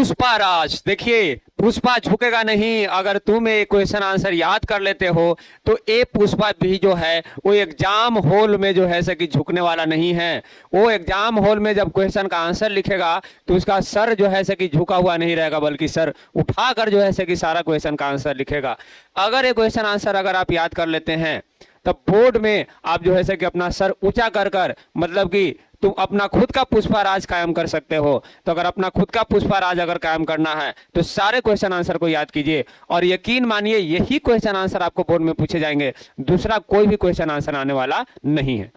पुष्पा राज। देखिए, पुष्पा झुकेगा नहीं। अगर तुम ये क्वेश्चन आंसर याद कर लेते हो तो ये पुष्पा भी जो है वो एग्जाम हॉल में जो है से कि झुकने वाला नहीं है। वो एग्जाम हॉल में जब क्वेश्चन का आंसर लिखेगा तो उसका सर जो है से कि झुका हुआ नहीं रहेगा, बल्कि सर उठाकर जो है से कि सारा क्वेश्चन का आंसर लिखेगा। अगर ये क्वेश्चन आंसर अगर आप याद कर लेते हैं तब बोर्ड में आप जो है से कि अपना सर ऊंचा कर कर, मतलब कि तुम अपना खुद का पुष्पा राज कायम कर सकते हो। तो अगर अपना खुद का पुष्पा राज अगर कायम करना है तो सारे क्वेश्चन आंसर को याद कीजिए और यकीन मानिए यही क्वेश्चन आंसर आपको बोर्ड में पूछे जाएंगे, दूसरा कोई भी क्वेश्चन आंसर आने वाला नहीं है।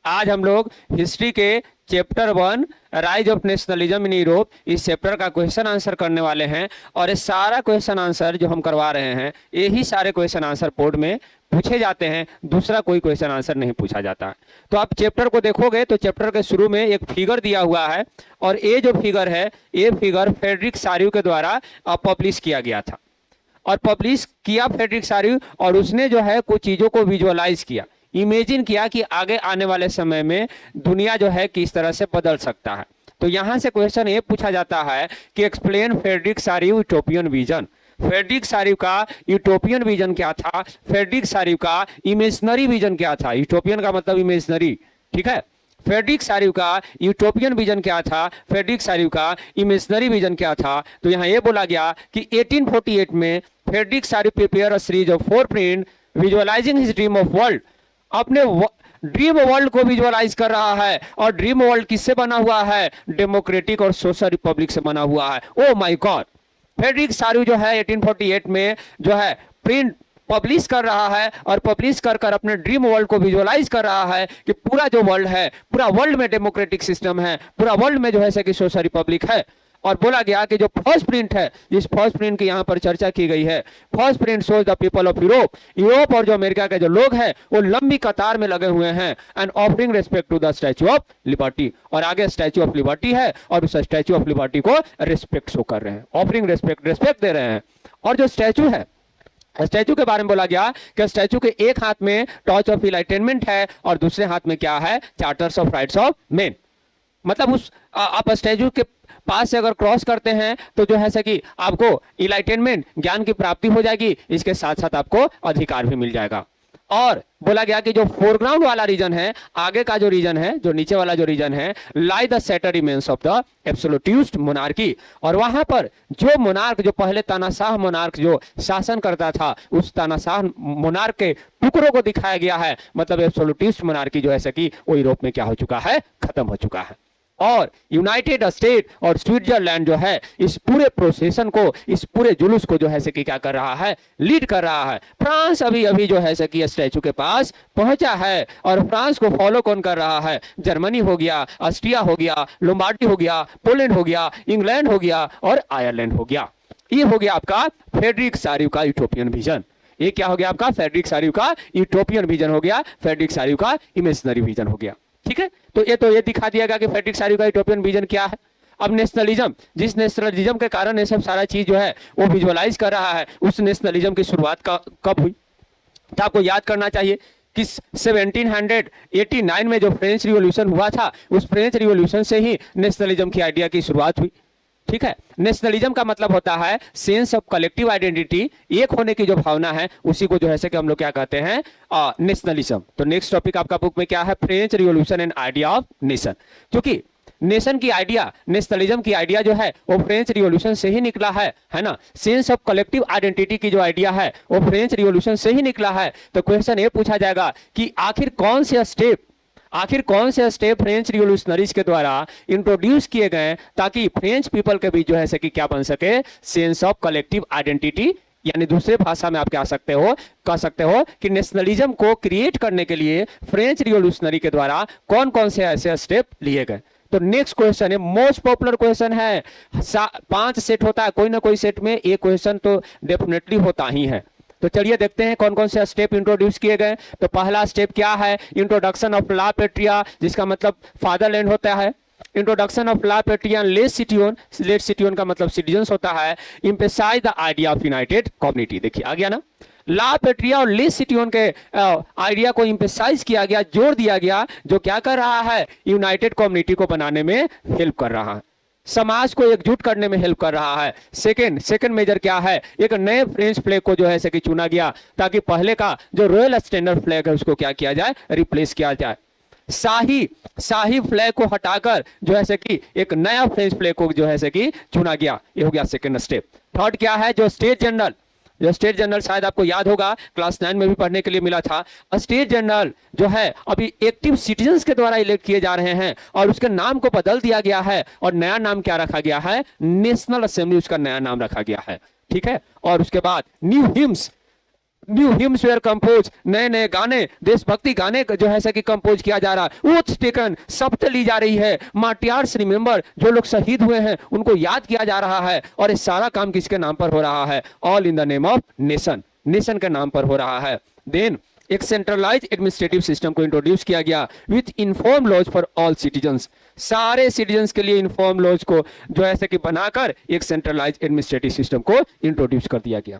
आज हम लोग हिस्ट्री के chapter 1 rise of nationalism in Europe इस चैप्टर का क्वेश्चन आंसर करने वाले हैं और ये सारा क्वेश्चन आंसर जो हम करवा रहे हैं यही सारे क्वेश्चन आंसर बोर्ड में पूछे जाते हैं, दूसरा कोई क्वेश्चन आंसर नहीं पूछा जाता है। तो आप चैप्टर को देखोगे तो चैप्टर के शुरू में एक फिगर दिया हुआ है और ये जो फिगर है ये फिगर फ्रेडरिक सारिउ के द्वारा पब्लिश किया गया था और पब्लिश किया फ्रेडरिक सारिउ और उसने जो है कुछ चीजों को विजुअलाइज किया, इमेजिन किया कि आगे आने वाले समय में दुनिया जो है किस तरह से बदल सकता है। तो यहां से क्वेश्चन ये पूछा जाता है कि explain Frederic Sorrieu utopian vision. Frederic Sorrieu का यूटोपियन विजन क्या था, फ्रेडरिक सारिउ का इमेजिनरी विजन क्या था। यूटोपियन का मतलब इमेजिनरी, ठीक है। फ्रेडरिक सारिउ का यूटोपियन विजन क्या था, फ्रेडरिक सारिउ का इमेजिनरी विजन क्या था। तो यहाँ ये बोला गया कि 1848 में Frederic Sorrieu prepare a series of 4 print visualizing his dream of world. अपने ड्रीम वर्ल्ड को विजुअलाइज कर रहा है और ड्रीम वर्ल्ड किससे बना हुआ है, डेमोक्रेटिक और सोशल रिपब्लिक से बना हुआ है। ओ माय गॉड, फ्रेडरिक सारिउ जो है 1848 में जो है प्रिंट पब्लिश कर रहा है और पब्लिश कर कर अपने ड्रीम वर्ल्ड को विजुअलाइज कर रहा है कि पूरा जो वर्ल्ड है, पूरा वर्ल्ड में डेमोक्रेटिक सिस्टम है, पूरा वर्ल्ड में जो है कि सोशल रिपब्लिक है। और बोला गया कि जो फर्स्ट प्रिंट है, इस फर्स्ट प्रिंट की यहाँ पर चर्चा की गई है। First print shows the people of Europe, Europe और जो अमेरिका के जो लोग हैं वो लंबी कतार में लगे हुए हैं and offering respect to the Statue of Liberty. और आगे स्टैच्यू ऑफ लिबर्टी है और उस स्टैच्यू ऑफ लिबर्टी को रिस्पेक्ट शो कर रहे हैं, ऑफरिंग रिस्पेक्ट दे रहे हैं। और जो स्टैच्यू है, स्टैच्यू के बारे में बोला गया कि स्टैच्यू के एक हाथ में टॉर्च ऑफ इनलाइटनमेंट है और दूसरे हाथ में क्या है, charters of rights of main. मतलब उस आप स्टैच्यू के पास से अगर क्रॉस करते हैं तो जो है से कि आपको इनलाइटनमेंट ज्ञान की प्राप्ति हो जाएगी, इसके साथ साथ आपको अधिकार भी मिल जाएगा। और बोला गया कि जो फोरग्राउंड वाला रीजन है, आगे का जो रीजन है, जो नीचे वाला जो रीजन है, lay the setter remains of the absolutist monarchy. और वहां पर जो मोनार्क, जो पहले तानाशाह मोनार्क जो शासन करता था, उस तानाशाह मोनार्क के टुकड़ों को दिखाया गया है। मतलब एब्सोल्यूटिस्ट मोनार्की जो है कि वो यूरोप में क्या हो चुका है, खत्म हो चुका है। और यूनाइटेड स्टेट और स्विट्जरलैंड जो है इस पूरे प्रोसेशन को, इस पूरे जुलूस को जो है कि क्या कर रहा है, लीड कर रहा है। फ्रांस अभी अभी जो है कि स्टैच्यू के पास पहुंचा है और फ्रांस को फॉलो कौन कर रहा है, जर्मनी हो गया, ऑस्ट्रिया हो गया, लोम्बार्डी हो गया, पोलैंड हो गया, इंग्लैंड हो गया और आयरलैंड हो गया। ये हो गया आपका फ्रेडरिक सारिउ का यूटोपियन विजन। ये क्या हो गया आपका, फ्रेडरिक सारिउ का यूटोपियन विजन हो गया, फ्रेडरिक सारिउ का इमेजिनरी विजन हो गया। ठीक है, तो ये दिखा दिया गया कि फ्रेडरिक सारिउ का यूटोपियन विजन क्या है। अब नेशनलिज्म, जिस नेशनलिज्म के कारण ये सब सारा चीज जो है वो विजुअलाइज कर रहा है, उस नेशनलिज्म की शुरुआत कब हुई, तो आपको याद करना चाहिए कि 1789 में जो फ्रेंच रिवॉल्यूशन हुआ था, उस फ्रेंच रिवॉल्यूशन से ही नेशनलिज्म की आइडिया की शुरुआत हुई। ठीक है, नेशनलिज्म का मतलब होता है सेंस ऑफ कलेक्टिव आइडेंटिटी, एक होने की जो भावना है उसी को जो है कि हम लोग क्या कहते हैं, नेशनलिज्म। तो नेक्स्ट टॉपिक आपका बुक में क्या है, French revolution and idea of nation. क्योंकि नेशन की आइडिया, नेशनलिज्म की आइडिया जो है वो फ्रेंच रिवॉल्यूशन से ही निकला है ना। सेंस ऑफ कलेक्टिव आइडेंटिटी की जो आइडिया है वो फ्रेंच रिवॉल्यूशन से ही निकला है। तो क्वेश्चन ये पूछा जाएगा कि आखिर कौन से स्टेप फ्रेंच रिवॉल्यूशनरीज के द्वारा इंट्रोड्यूस किए गए ताकि फ्रेंच पीपल के बीच जो है कि क्या बन सके, सेंस ऑफ कलेक्टिव आइडेंटिटी। यानी दूसरे भाषा में आप कह सकते हो कि नेशनलिज्म को क्रिएट करने के लिए फ्रेंच रिवॉल्यूशनरी के द्वारा कौन कौन से ऐसे स्टेप लिए गए। तो नेक्स्ट क्वेश्चन है, मोस्ट पॉपुलर क्वेश्चन है। 5 सेट होता है, कोई ना कोई सेट में एक क्वेश्चन तो डेफिनेटली होता ही है। तो चलिए देखते हैं कौन कौन से स्टेप इंट्रोड्यूस किए गए। तो पहला स्टेप क्या है, इंट्रोडक्शन ऑफ ला पेट्रिया, जिसका मतलब फादरलैंड होता है। Introduction of la patrie les citoyen का मतलब सिटीजन्स होता है। Emphasise the idea of united community. देखिए आ गया ना, ला पेट्रिया और लेस सिटियन के आइडिया को एम्फसाइज किया गया, जोर दिया गया, जो क्या कर रहा है, यूनाइटेड कम्युनिटी को बनाने में हेल्प कर रहा है। समाज को एकजुट करने में हेल्प कर रहा है। सेकंड मेजर क्या है, एक नए फ्रेंच फ्लैग को जो है कि चुना गया ताकि पहले का जो रॉयल स्टैंडर्ड फ्लैग है उसको क्या किया जाए, रिप्लेस किया जाए। शाही फ्लैग को हटाकर जो है कि एक नया फ्रेंच फ्लैग को जो है कि चुना गया। ये हो गया सेकंड स्टेप। थर्ड क्या है, जो स्टेट जनरल शायद आपको याद होगा क्लास 9 में भी पढ़ने के लिए मिला था। स्टेट जनरल जो है अभी एक्टिव सिटीजन्स के द्वारा इलेक्ट किए जा रहे हैं और उसके नाम को बदल दिया गया है और नया नाम क्या रखा गया है, नेशनल असेंबली उसका नया नाम रखा गया है। ठीक है, और उसके बाद न्यू हिम्स वेयर कंपोज, नए नए गाने, देशभक्ति गाने जो है कि कंपोज किया जा रहा है। ओथ टेकन, शपथ ली जा रही है। मार्टियर्स रिमेंबर, जो लोग शहीद हुए हैं उनको याद किया जा रहा है। और ये सारा काम किसके नाम पर हो रहा है, all in the name of nation के नाम पर हो रहा है। देन एक सेंट्रलाइज एडमिनिस्ट्रेटिव सिस्टम को इंट्रोड्यूस किया गया with inform laws for all citizens. सारे सिटीजन्स के लिए इन्फॉर्म लॉज को जो है कि बनाकर एक सेंट्रलाइज एडमिनिस्ट्रेटिव सिस्टम को इंट्रोड्यूस कर दिया गया।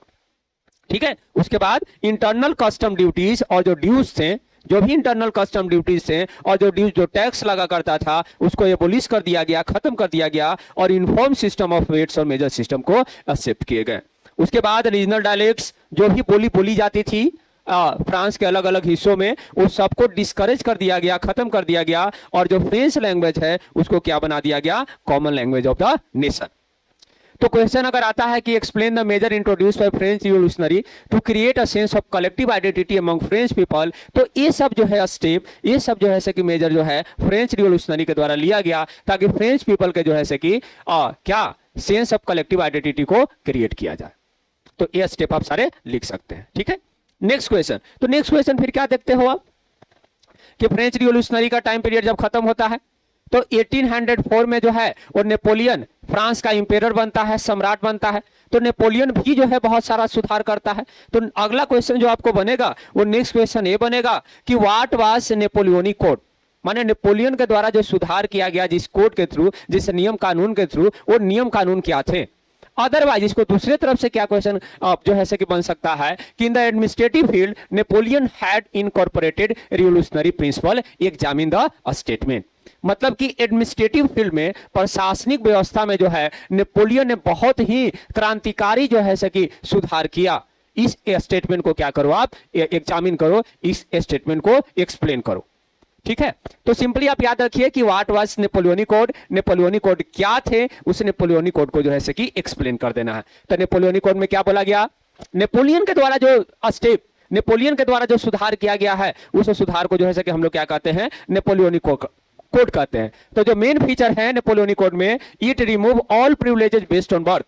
ठीक है, उसके बाद इंटरनल कस्टम ड्यूटीज और जो ड्यूज थे, जो भी इंटरनल कस्टम ड्यूटीज थे और जो ड्यूज जो टैक्स लगा करता था उसको एबोलिश कर दिया गया, खत्म कर दिया गया और इन्फॉर्म सिस्टम ऑफ वेट्स और मेजर सिस्टम को एक्सेप्ट किए गए। उसके बाद रीजनल डायलेक्ट्स जो भी बोली जाती थी फ्रांस के अलग अलग हिस्सों में, उस सबको डिस्करेज कर दिया गया, खत्म कर दिया गया और जो फ्रेंच लैंग्वेज है उसको क्या बना दिया गया, common language of the nation. तो क्वेश्चन अगर आता है कि explain the measure introduced by French revolutionary to create a sense of collective identity among French people, तो ये सब जो है स्टेप, ये सब जो है कि मेजर जो है फ्रेंच रिवॉल्यूशनरी के द्वारा लिया गया ताकि फ्रेंच पीपल के जो है कि क्या सेंस ऑफ कलेक्टिव आइडेंटिटी को क्रिएट किया जाए। तो ये स्टेप आप सारे लिख सकते हैं। ठीक है, नेक्स्ट क्वेश्चन। तो नेक्स्ट क्वेश्चन फिर क्या देखते हो आप कि फ्रेंच रिवॉल्यूशनरी का टाइम पीरियड जब खत्म होता है तो 1804 में जो है वो नेपोलियन फ्रांस का इंपेरर बनता है, सम्राट बनता है। तो नेपोलियन भी जो है बहुत सारा सुधार करता है। तो अगला क्वेश्चन जो आपको बनेगा वो नेक्स्ट क्वेश्चन ये बनेगा कि व्हाट वाज नेपोलियनिक कोड, माने नेपोलियन के द्वारा जो सुधार किया गया जिस कोड के थ्रू, जिस नियम कानून के थ्रू, वो नियम कानून क्या थे। अदरवाइज इसको दूसरे तरफ से क्या क्वेश्चन जो है कि बन सकता है कि in the administrative field Napoleon had incorporated revolutionary principle examine the statement. मतलब कि एडमिनिस्ट्रेटिव फील्ड में, प्रशासनिक व्यवस्था में जो है नेपोलियन ने बहुत ही क्रांतिकारी जो है कि सुधार किया। इस स्टेटमेंट को क्या करो आप, एग्जामिन करो, इस स्टेटमेंट को एक्सप्लेन करो। ठीक है, तो सिंपली आप याद रखिए कि what was Napoleonic code, Napoleonic code क्या थे, उस नेपोलियनिक कोड को जो है कि एक्सप्लेन कर देना है। तो नेपोलियनिक कोड में क्या बोला गया, नेपोलियन के द्वारा जो स्टेप, नेपोलियन के द्वारा जो सुधार किया गया है उस सुधार को जो है कि हम लोग क्या कहते हैं, नेपोलियनिक कोड कहते हैं। तो जो मेन फीचर है नेपोलियनिक कोड में, it remove all privileges based on birth.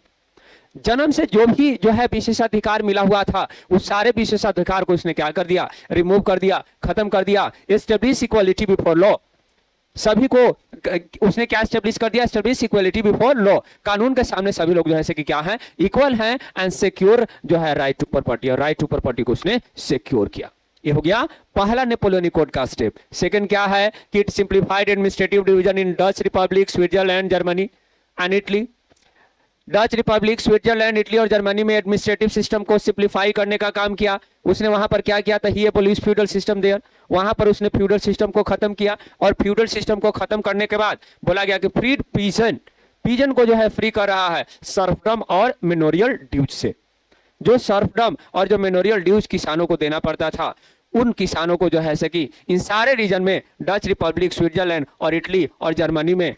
जन्म से जो भी जो है विशेषाधिकार मिला हुआ था उस सारे विशेषाधिकार को इसने क्या कर दिया, रिमूव कर दिया, खत्म कर दिया। एस्टेब्लिश इक्वालिटी बिफोर लॉ, सभी को उसने क्या एस्टेब्लिश कर दिया, एस्टेब्लिश इक्वालिटी बिफोर लॉ, कानून के सामने सभी लोग जो है कि क्या है, इक्वल हैं। एंड सिक्योर जो है राइट टू प्रॉपर्टी, और राइट टू प्रॉपर्टी को उसने सिक्योर किया। ये हो गया पहला नेपोलियनिक कोड का स्टेप। सेकंड क्या है कि it simplified administrative division in Dutch Republic, Switzerland, Germany and Italy. Dutch Republic, Switzerland, Italy और जर्मनी में एडमिनिस्ट्रेटिव सिस्टम को सिंप्लीफाई करने का काम किया उसने। वहां पर क्या किया था, ही एबोलिश फ्यूडल सिस्टम देयर, वहां पर उसने फ्यूडल सिस्टम को खत्म किया। और फ्यूडल सिस्टम को खत्म करने के बाद बोला गया कि फ्रीड पीजन को जो है फ्री कर रहा है सर्फडम और मेनोरियल ड्यूज से। जो सर्फडम और जो मेनोरियल ड्यूज किसानों को देना पड़ता था, उन किसानों को जो है कि इन सारे रीजन में, डच रिपब्लिक, स्विट्जरलैंड और इटली और जर्मनी में,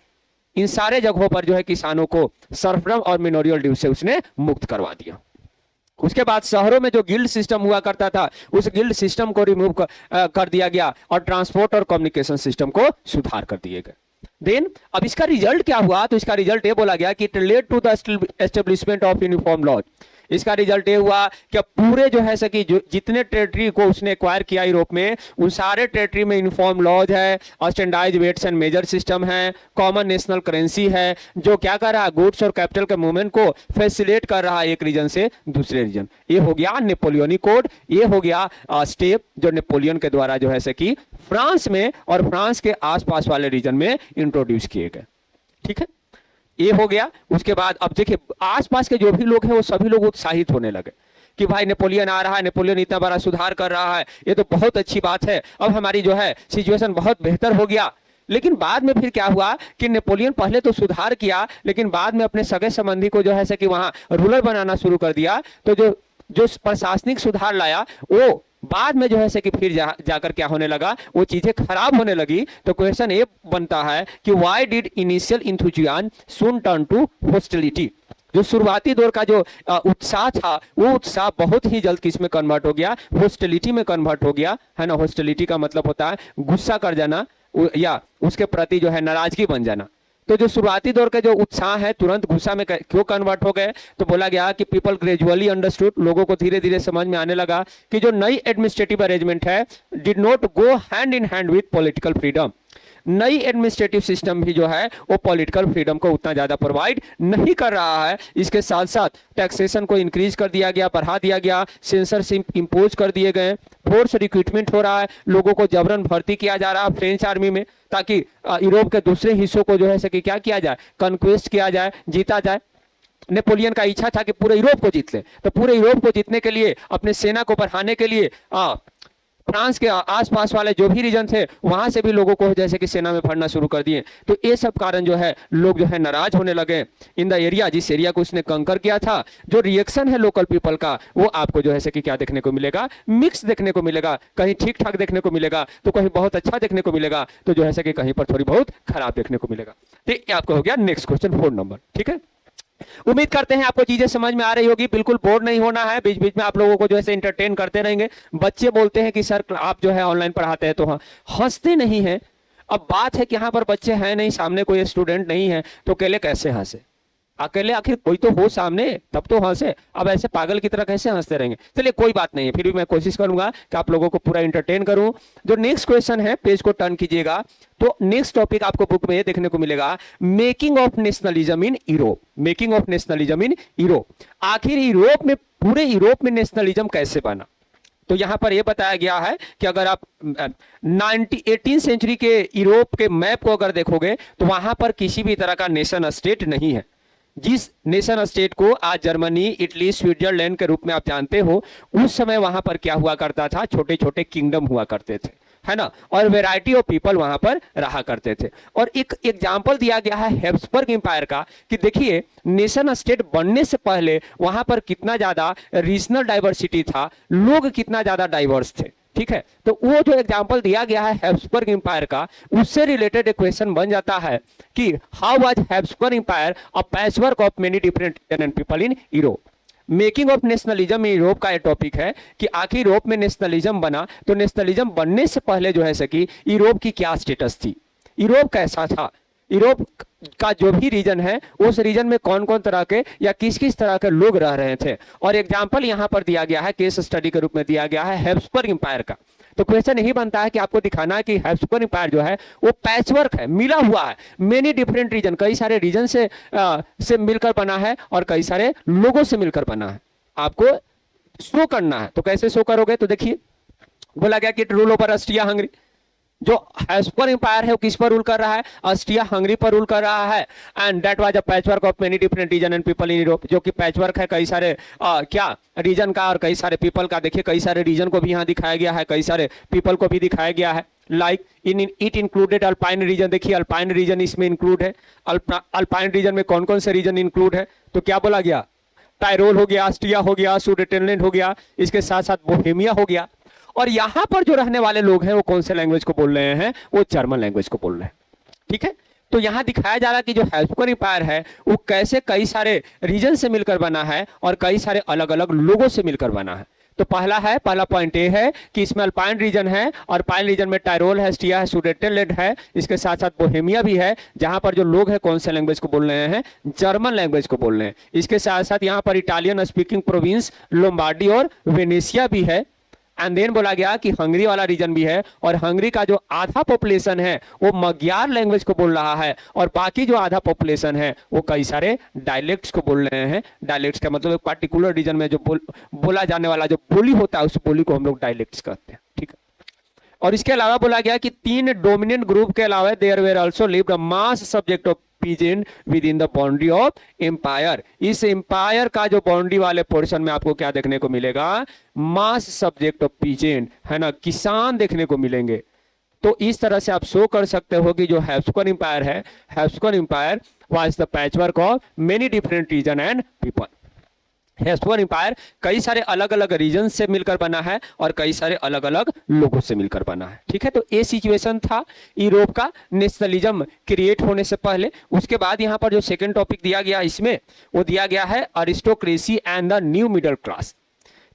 इन सारे जगहों पर जो है किसानों को सर्फडम और मेनोरियल ड्यूज से उसने मुक्त करवा दिया। उसके बाद शहरों में जो गिल्ड सिस्टम हुआ करता था उस गिल्ड सिस्टम को रिमूव कर दिया गया और ट्रांसपोर्ट और कम्युनिकेशन सिस्टम को सुधार कर दिए गए। देन अब इसका रिजल्ट क्या हुआ, तो इसका रिजल्ट ये बोला गया कि it led to the establishment of uniform laws. इसका रिजल्ट ये हुआ कि पूरे जो है कि जितने टेरिटरी को उसने एक्वायर किया यूरोप में, उन सारे टेरिटरी में यूनिफॉर्म लॉज है, standardised weights and measure system है, कॉमन नेशनल करेंसी है, जो क्या कर रहा है, गुड्स और कैपिटल के मूवमेंट को फैसिलिटेट कर रहा है एक रीजन से दूसरे रीजन। ये हो गया नेपोलियनिक कोड। ये हो गया स्टेप जो नेपोलियन के द्वारा जो है कि फ्रांस में और फ्रांस के आसपास वाले रीजन में इंट्रोड्यूस किए गए। ठीक है, ये हो गया। उसके बाद अब देखिए आसपास के जो भी लोग हैं वो सभी लोग उत्साहित होने लगे कि भाई नेपोलियन आ रहा है, नेपोलियन इतना बड़ा सुधार कर रहा है, ये तो बहुत अच्छी बात है, अब हमारी जो है सिचुएशन बहुत बेहतर हो गया। लेकिन बाद में फिर क्या हुआ कि नेपोलियन पहले तो सुधार किया, लेकिन बाद में अपने सगे संबंधी को जो है कि वहां रूलर बनाना शुरू कर दिया। तो जो जो प्रशासनिक सुधार लाया वो बाद में जो है कि फिर जाकर क्या होने लगा, वो चीजें खराब होने लगी। तो क्वेश्चन ये बनता है कि why did initial enthusiasm soon turn to hostility. जो शुरुआती दौर का जो उत्साह था, वो उत्साह बहुत ही जल्द किस में कन्वर्ट हो गया, हॉस्टिलिटी में कन्वर्ट हो गया, है ना। हॉस्टिलिटी का मतलब होता है गुस्सा कर जाना या उसके प्रति जो है नाराजगी बन जाना। तो जो शुरुआती दौर के जो उत्साह है तुरंत गुस्सा में क्यों कन्वर्ट हो गए, तो बोला गया कि पीपल ग्रेजुअली अंडरस्टूड, लोगों को धीरे धीरे समझ में आने लगा कि जो नई एडमिनिस्ट्रेटिव अरेंजमेंट है did not go hand in hand with political freedom. नई एडमिनिस्ट्रेटिव सिस्टम भी जो है वो पॉलिटिकल फ्रीडम को उतना ज्यादा प्रोवाइड नहीं कर रहा है। इसके साथ साथ टैक्सेशन को इंक्रीज कर दिया गया, बढ़ा दिया गया, सेंसरशिप इंपोज कर दिए गए, फोर्स रिक्रूटमेंट हो रहा है, लोगों को जबरन भर्ती किया जा रहा है फ्रेंच आर्मी में, ताकि यूरोप के दूसरे हिस्सों को जो है कि क्या किया जाए, कन्क्वेस्ट किया जाए, जीता जाए। नेपोलियन का इच्छा था कि पूरे यूरोप को जीत ले, तो पूरे यूरोप को जीतने के लिए, अपने सेना को बढ़ाने के लिए फ्रांस के आसपास वाले जो भी रीजन थे वहां से भी लोगों को जैसे कि सेना में भरना शुरू कर दिए। तो ये सब कारण जो है लोग जो है नाराज होने लगे इन द एरिया, जिस एरिया को उसने कंकर किया था। जो रिएक्शन है लोकल पीपल का, वो आपको जो है कि क्या देखने को मिलेगा, मिक्स देखने को मिलेगा। कहीं ठीक ठाक देखने को मिलेगा, तो कहीं बहुत अच्छा देखने को मिलेगा, तो जो है कि कहीं पर थोड़ी बहुत खराब देखने को मिलेगा। तो ये आपको हो गया नेक्स्ट क्वेश्चन 4 नंबर। ठीक है, उम्मीद करते हैं आपको चीजें समझ में आ रही होगी। बिल्कुल बोर नहीं होना है, बीच बीच में आप लोगों को जो है इंटरटेन करते रहेंगे। बच्चे बोलते हैं कि सर आप जो है ऑनलाइन पढ़ाते हैं तो हाँ, हंसते नहीं है। अब बात है कि यहाँ पर बच्चे हैं नहीं, सामने कोई स्टूडेंट नहीं है, तो अकेले कैसे हंसे? अकेले आखिर कोई तो हो सामने तब तो हंसे। अब ऐसे पागल की तरह कैसे हंसते रहेंगे? चलिए कोई बात नहीं है, फिर भी मैं कोशिश करूंगा कि आप लोगों को पूरा इंटरटेन करूं। जो नेक्स्ट क्वेश्चन है, पेज को टर्न कीजिएगा, तो नेक्स्ट टॉपिक आपको बुक में ये देखने को मिलेगा, making of nationalism in Europe. Making of nationalism in Europe, आखिर यूरोप में, पूरे यूरोप में नेशनलिज्म कैसे बना। तो यहां पर यह बताया गया है कि अगर आप 18वीं सेंचुरी के यूरोप के मैप को अगर देखोगे तो वहां पर किसी भी तरह का नेशन स्टेट नहीं है। जिस नेशन स्टेट को आज जर्मनी, इटली, स्विट्जरलैंड के रूप में आप जानते हो, उस समय वहां पर क्या हुआ करता था, छोटे छोटे किंगडम हुआ करते थे, है ना, और वैरायटी ऑफ पीपल वहां पर रहा करते थे। और एक एग्जांपल दिया गया है हैब्सबर्ग एम्पायर का कि देखिए नेशन स्टेट बनने से पहले वहां पर कितना ज्यादा रीजनल डाइवर्सिटी था, लोग कितना ज्यादा डाइवर्स थे। ठीक है, तो वो जो एग्जांपल दिया गया है हैब्सबर्ग एम्पायर का, उससे रिलेटेड एक क्वेश्चन बन जाता है कि how was Habsburg empire a patchwork of many different region and people in Europe. Making of nationalism in Europe का ये टॉपिक है कि आखिर यूरोप में नेशनलिज्म बना, तो नेशनलिज्म बनने से पहले जो है कि यूरोप की क्या स्टेटस थी, यूरोप कैसा था, यूरोप का जो भी रीजन है उस रीजन में कौन कौन तरह के या किस किस तरह के लोग रह रहे थे। और एग्जांपल यहां पर दिया गया है, केस स्टडी के रूप में दिया गया है हैब्सबर्ग एम्पायर का। तो क्वेश्चन यही बनता है कि आपको दिखाना है कि हैब्सबर्ग एम्पायर जो है वो पैचवर्क है, मिला हुआ है, मेनी डिफरेंट रीजन, कई सारे रीजन से मिलकर बना है और कई सारे लोगों से मिलकर बना है। आपको शो करना है, तो कैसे शो करोगे? तो देखिए बोला गया कि रूल ओवर ऑस्ट्रिया हंगरी। जो हैब्सबर्ग एम्पायर है वो किस पर रूल कर रहा है? ऑस्ट्रिया हंगरी पर रूल कर रहा है। And that was a patchwork of many different region and people in Europe, जो कि पैचवर्क है कई सारे क्या रीजन का और कई सारे पीपल का। देखिए कई सारे रीजन को भी यहाँ दिखाया गया है, कई सारे पीपल को भी दिखाया गया है। Like it included Alpine region. देखिए अल्पाइन रीजन इसमें इंक्लूड है। अल्पाइन रीजन में कौन कौन से रीजन इंक्लूड है? तो क्या बोला गया? टायरोल हो गया, ऑस्ट्रिया हो गया, सुडेटेनलैंड हो गया, इसके साथ साथ बोहेमिया हो गया। और यहां पर जो रहने वाले लोग हैं वो कौन से लैंग्वेज को बोल रहे हैं? वो जर्मन लैंग्वेज को बोल रहे हैं। ठीक है, तो यहां दिखाया जा रहा है कि जो हैब्सबर्ग एम्पायर है वो कैसे कई सारे रीजन से मिलकर बना है और कई सारे अलग अलग लोगों से मिलकर बना है। तो पहला पॉइंट ये है कि इसमें अल्पाइन रीजन है, और अल्पाइन रीजन में टायरोल है, ऑस्ट्रिया है, सुडेटेनलैंड है, इसके साथ साथ बोहेमिया भी है, जहां पर जो लोग हैं कौन से लैंग्वेज को बोल रहे हैं? जर्मन लैंग्वेज को बोल रहे हैं। इसके साथ साथ यहाँ पर इटालियन स्पीकिंग प्रोविंस लोम्बार्डी और वेनेशिया भी है। एंड देन बोला गया कि हंगरी वाला रीजन भी है, और हंगरी का जो आधा पॉपुलेशन है वो मग्यार लैंग्वेज को बोल रहा है, और बाकी जो आधा पॉपुलेशन है वो कई सारे डायलेक्ट्स को बोल रहे हैं। डायलेक्ट्स का मतलब पार्टिकुलर रीजन में जो बोला जाने वाला जो बोली होता है उस बोली को हम लोग डायलेक्ट्स कहते हैं। ठीक है, और इसके अलावा बोला गया कि 3 डोमिनेंट ग्रुप के अलावा there were also lived a mass subject of peasant within the boundary of empire. इस एम्पायर का जो बाउंड्री वाले पोर्शन में आपको क्या देखने को मिलेगा? मास सब्जेक्ट ऑफ पीजेंट, है ना, किसान देखने को मिलेंगे। तो इस तरह से आप शो कर सकते हो कि जो हैब्सबर्ग एम्पायर है, Habsburg empire was the patchwork of many different region and people. Habsburg empire कई सारे अलग अलग रीजन से मिलकर बना है और कई सारे अलग अलग लोगों से मिलकर बना है। ठीक है, तो ये सिचुएशन था यूरोप का नेशनलिज्म क्रिएट होने से पहले। उसके बाद यहाँ पर जो सेकंड टॉपिक दिया गया इसमें वो दिया गया है aristocracy and the new middle class.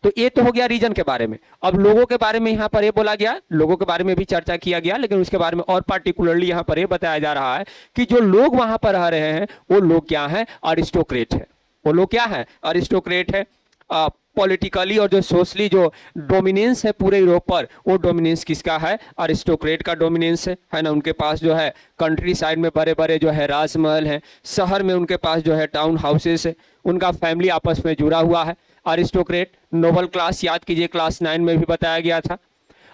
तो ये तो हो गया रीजन के बारे में। अब लोगों के बारे में यहाँ पर ये बोला गया, लोगों के बारे में भी चर्चा किया गया, लेकिन उसके बारे में और पार्टिकुलरली यहाँ पर ये बताया जा रहा है कि जो लोग वहां पर रह रहे हैं वो लोग क्या है, अरिस्टोक्रेट है। वो लोग क्या है, अरिस्टोक्रेट है। पॉलिटिकली और जो सोशली जो डोमिनेंस है पूरे यूरोप पर, वो डोमिनेंस किसका है, अरिस्टोक्रेट का डोमिनेंस है ना। उनके पास जो है कंट्री साइड में बड़े बड़े जो है राजमहल है, शहर में उनके पास जो है टाउन हाउसेस है, उनका फैमिली आपस में जुड़ा हुआ है। अरिस्टोक्रेट, नोबल क्लास, याद कीजिए क्लास 9 में भी बताया गया था।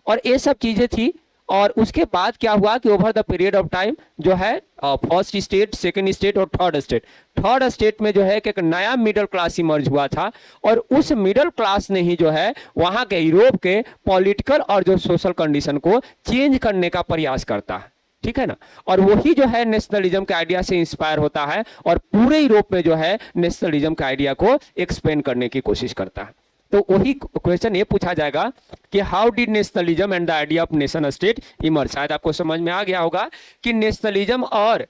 और ये सब चीजें थी। और उसके बाद क्या हुआ कि over the period of time जो है फर्स्ट स्टेट, सेकंड स्टेट और थर्ड स्टेट में जो है कि एक नया मिडिल क्लास इमर्ज हुआ था। और उस मिडिल क्लास ने ही जो है वहां के यूरोप के पॉलिटिकल और जो सोशल कंडीशन को चेंज करने का प्रयास करता है। ठीक है ना। और वही जो है नेशनलिज्म के आइडिया से इंस्पायर होता है और पूरे यूरोप में जो है नेशनलिज्म के आइडिया को एक्सपेंड करने की कोशिश करता है। तो वही क्वेश्चन ये पूछा जाएगा कि how did nationalism and the idea of nation state emerge. शायद आपको समझ में आ गया होगा कि नेशनलिज्म और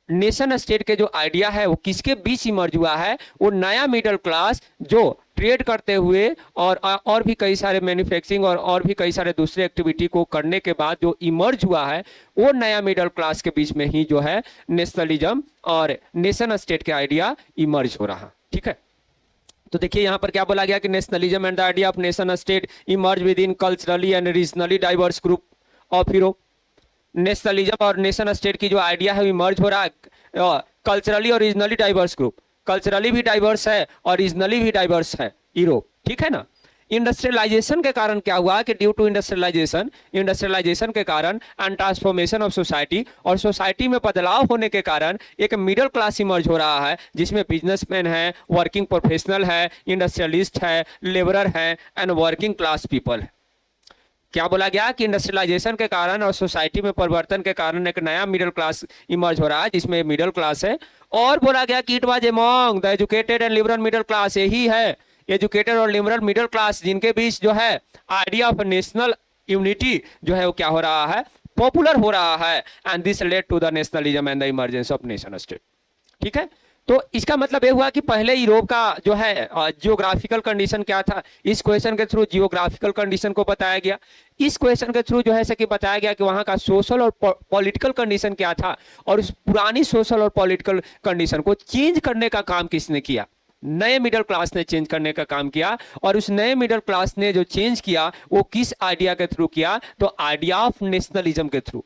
नेशन स्टेट के जो आइडिया है वो किसके बीच इमर्ज हुआ है। वो नया मिडिल क्लास जो ट्रेड करते हुए और भी कई सारे मैन्युफैक्चरिंग और भी कई सारे दूसरे एक्टिविटी को करने के बाद जो इमर्ज हुआ है, वो नया मिडिल क्लास के बीच में ही जो है नेशनलिज्म और नेशन स्टेट के आइडिया इमर्ज हो रहा। ठीक है, तो देखिए यहाँ पर क्या बोला गया कि nationalism and the idea of nation state emerge with in culturally and regionally diverse group of Europe. Nationalism और नेशन स्टेट की जो आइडिया है इमर्ज हो रहा है कल्चरली और रीजनली डाइवर्स ग्रुप। कल्चरली भी डाइवर्स है और रीजनली भी डाइवर्स है यूरोप। ठीक है ना। इंडस्ट्रियलाइजेशन के कारण क्या हुआ कि ड्यू टू इंडस्ट्रियलाइजेशन के कारण एंड ट्रांसफॉर्मेशन ऑफ सोसाइटी, और सोसाइटी में बदलाव होने के कारण एक मिडिल क्लास इमर्ज हो रहा है जिसमें बिजनेसमैन है, वर्किंग प्रोफेशनल है, इंडस्ट्रियलिस्ट है, लेबरर है एंड वर्किंग क्लास पीपल है। क्या बोला गया कि इंडस्ट्रियलाइजेशन के कारण और सोसाइटी में परिवर्तन के कारण एक नया मिडिल क्लास इमर्ज हो रहा है जिसमें मिडिल क्लास है। और बोला गया कि it was among the educated and liberal middle class, यही है एजुकेटेड और लिबरल मिडिल क्लास जिनके बीच जो है आइडिया ऑफ नेशनल यूनिटी जो है वो क्या हो रहा है, पॉपुलर हो रहा है। And this led to the nationalism and the emergence of nation state. ठीक है, तो इसका मतलब ये हुआ कि पहले यूरोप का जो है जियोग्राफिकल कंडीशन क्या था, इस क्वेश्चन के थ्रू जियोग्राफिकल कंडीशन को बताया गया। इस क्वेश्चन के थ्रू जो है कि बताया गया कि वहां का सोशल और पॉलिटिकल कंडीशन क्या था, और उस पुरानी सोशल और पॉलिटिकल कंडीशन को चेंज करने का काम किसने किया, नए मिडिल क्लास ने चेंज करने का काम किया। और उस नए मिडिल क्लास ने जो चेंज किया वो किस आइडिया के थ्रू किया, तो आइडिया ऑफ नेशनलिज्म के थ्रू।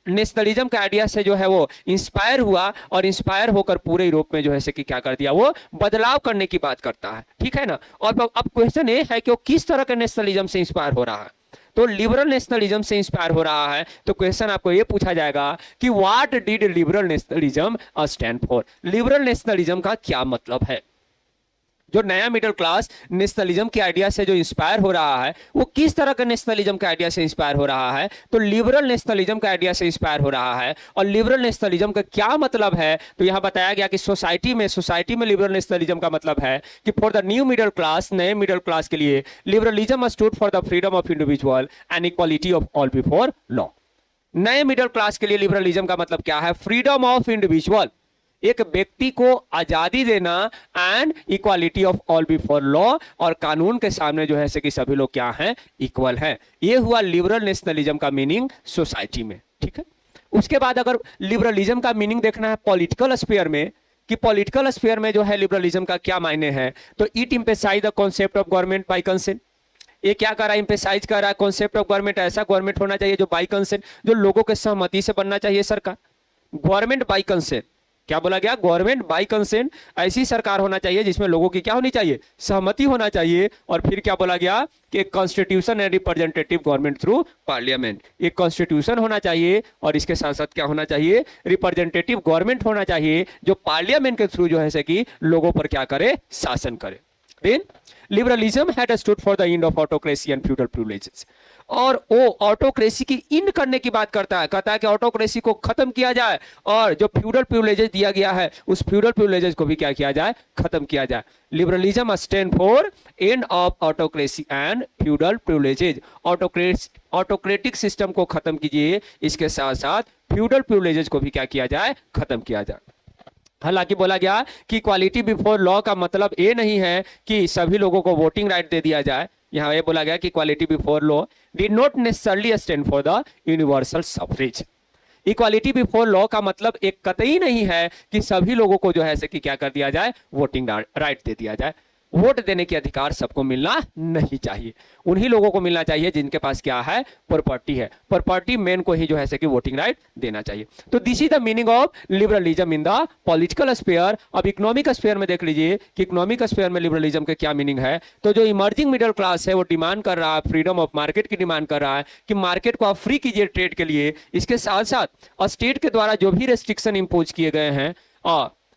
नेशनलिज्म के आइडिया से जो है वो इंस्पायर हुआ और इंस्पायर होकर पूरे यूरोप में जो है कि क्या कर दिया, वो बदलाव करने की बात करता है। ठीक है ना। और अब क्वेश्चन ये है कि वो किस तरह के नेशनलिज्म से इंस्पायर हो रहा है, तो लिबरल नेशनलिज्म से इंस्पायर हो रहा है। तो क्वेश्चन आपको ये पूछा जाएगा कि what did liberal nationalism stand for. Liberal nationalism का क्या मतलब है। जो नया मिडिल क्लास नेशनलिज्म के आइडिया से जो इंस्पायर हो रहा है वो किस तरह के नेशनलिज्म के आइडिया से इंस्पायर हो रहा है, तो लिबरल नेशनलिज्म के आइडिया से इंस्पायर हो रहा है। और लिबरल नेशनलिज्म का क्या मतलब है, तो यहां बताया गया कि सोसाइटी में लिबरल नेशनलिज्म का मतलब है कि for the new middle class, नए मिडिल क्लास के लिए liberalism stood for the freedom of individual and equality of all before law. नए मिडिल क्लास के लिए लिबरलिज्म का मतलब क्या है, फ्रीडम ऑफ इंडिविजुअल, एक व्यक्ति को आजादी देना, and equality of all before law, और कानून के सामने जो है कि सभी लोग क्या हैं, इक्वल हैं। ये हुआ लिबरल नेशनलिज्म का मीनिंग सोसाइटी में। ठीक है, उसके बाद अगर लिबरलिज्म का मीनिंग देखना है पॉलिटिकल स्फीयर में, कि पॉलिटिकल स्फीयर में जो है लिबरलिज्म का क्या मायने हैं, तो it emphasise the concept of government by consent. ये क्या कर रहा है, एम्फसाइज कर रहा है कॉन्सेप्ट ऑफ गवर्नमेंट, ऐसा गवर्नमेंट होना चाहिए जो बाय कंसेंट, जो लोगों के सहमति से बनना चाहिए सरकार। गवर्नमेंट बाय कंसेंट, क्या बोला गया, गवर्नमेंट बाय कंसेंट, ऐसी सरकार होना चाहिए जिसमें लोगों की क्या होनी चाहिए, सहमति होना चाहिए। और फिर क्या बोला गया कि constitution and representative government through parliament, एक कॉन्स्टिट्यूशन होना चाहिए और इसके साथ साथ क्या होना चाहिए, रिप्रेजेंटेटिव गवर्नमेंट होना चाहिए जो पार्लियामेंट के थ्रू जो है कि लोगों पर क्या करे, शासन करे। Then liberalism had stood for the end of autocracy and feudal privileges. और वो ऑटोक्रेसी की इन करने की बात करता है, कहता है कि ऑटोक्रेसी को खत्म किया जाए और जो फ्यूडल प्रिविलेजेस दिया गया है उस फ्यूडल प्रिविलेजेस को भी क्या किया जाए, खत्म किया जाए. Liberalism stand for end of autocracy and feudal privileges. Autocratic system को खत्म कीजिए, इसके साथ साथ फ्यूडल प्रिविलेजेस को भी क्या किया जाए, खत्म किया जाए. हालांकि बोला गया कि इक्वालिटी बिफोर लॉ का मतलब ये नहीं है कि सभी लोगों को वोटिंग राइट दे दिया जाए. यहां ये बोला गया कि equality before law did not necessarily stand for the universal suffrage. Equality before law का मतलब एक कतई नहीं है कि सभी लोगों को जो है कि क्या कर दिया जाए, वोटिंग राइट दे दिया जाए. वोट देने के अधिकार सबको मिलना नहीं चाहिए, उन्हीं लोगों को मिलना चाहिए जिनके पास क्या है, प्रॉपर्टी है. प्रॉपर्टी मैन को ही जो है कि वोटिंग राइट देना चाहिए. तो this is the meaning of liberalism in the political sphere. अब इकोनॉमिक स्फीयर में देख लीजिए कि इकोनॉमिक स्फीयर में लिबरलिज्म के क्या मीनिंग है. तो जो इमर्जिंग मिडिल क्लास है वो डिमांड कर रहा है, फ्रीडम ऑफ मार्केट की डिमांड कर रहा है कि मार्केट को आप फ्री कीजिए ट्रेड के लिए. इसके साथ साथ स्टेट के द्वारा जो भी रेस्ट्रिक्शन इंपोज किए गए हैं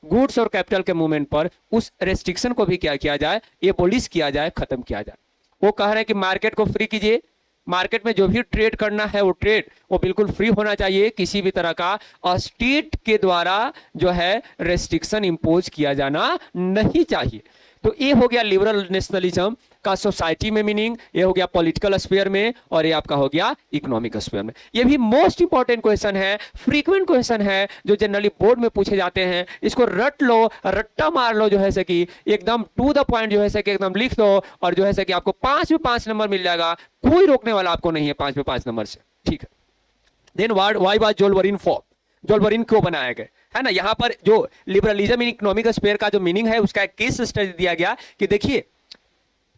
गुड्स और कैपिटल के मूवमेंट पर, उस रेस्ट्रिक्शन को भी क्या किया जाए, एबोलिश किया जाए, खत्म किया जाए. वो कह रहे हैं कि मार्केट को फ्री कीजिए, मार्केट में जो भी ट्रेड करना है वो ट्रेड वो बिल्कुल फ्री होना चाहिए, किसी भी तरह का स्टेट के द्वारा जो है रेस्ट्रिक्शन इंपोज किया जाना नहीं चाहिए. तो ये हो गया लिबरल नेशनलिज्म का सोसाइटी में मीनिंग, ये हो गया पॉलिटिकल स्फीयर में, और ये आपका हो गया इकोनॉमिक स्फीयर में. ये भी मोस्ट इंपॉर्टेंट क्वेश्चन है, फ्रीक्वेंट क्वेश्चन है, जो जनरली बोर्ड में पूछे जाते हैं. इसको रट लो, रट्टा मार लो, जो है से कि एकदम टू द पॉइंट जो है से कि एकदम लिख दो, और जो है से कि आपको 5 में 5 नंबर मिल जाएगा. कोई रोकने वाला आपको नहीं है 5 में 5 नंबर से. ठीक है. Then why was Zollverein form. Zollverein क्यों बनाया गया है ना. यहां पर जो लिबरलिज्म इन इकोनॉमिक स्फीयर का जो मीनिंग है उसका एक केस स्टडी दिया गया कि देखिए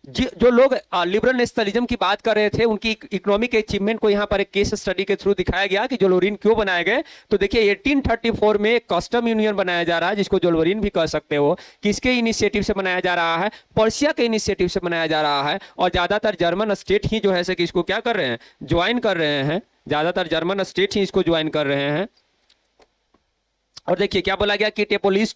जो लोग लिबरल नेशनलिज्म की बात कर रहे थे उनकी इकोनॉमिक अचीवमेंट को यहां पर एक केस स्टडी के थ्रू दिखाया गया कि जोल्वरिन क्यों बनाए गए. तो देखिए 1834 में कस्टम यूनियन बनाया जा रहा है, जिसको जोल्वरिन भी कह सकते हो. किसके इनिशिएटिव से बनाया जा रहा है, पर्शिया के इनिशिएटिव से बनाया जा रहा है. और ज्यादातर जर्मन स्टेट ही जो है कि इसको क्या कर रहे हैं, ज्वाइन कर रहे हैं. ज्यादातर जर्मन स्टेट ही इसको ज्वाइन कर रहे हैं. और देखिए क्या बोला गया कि टेपोलिस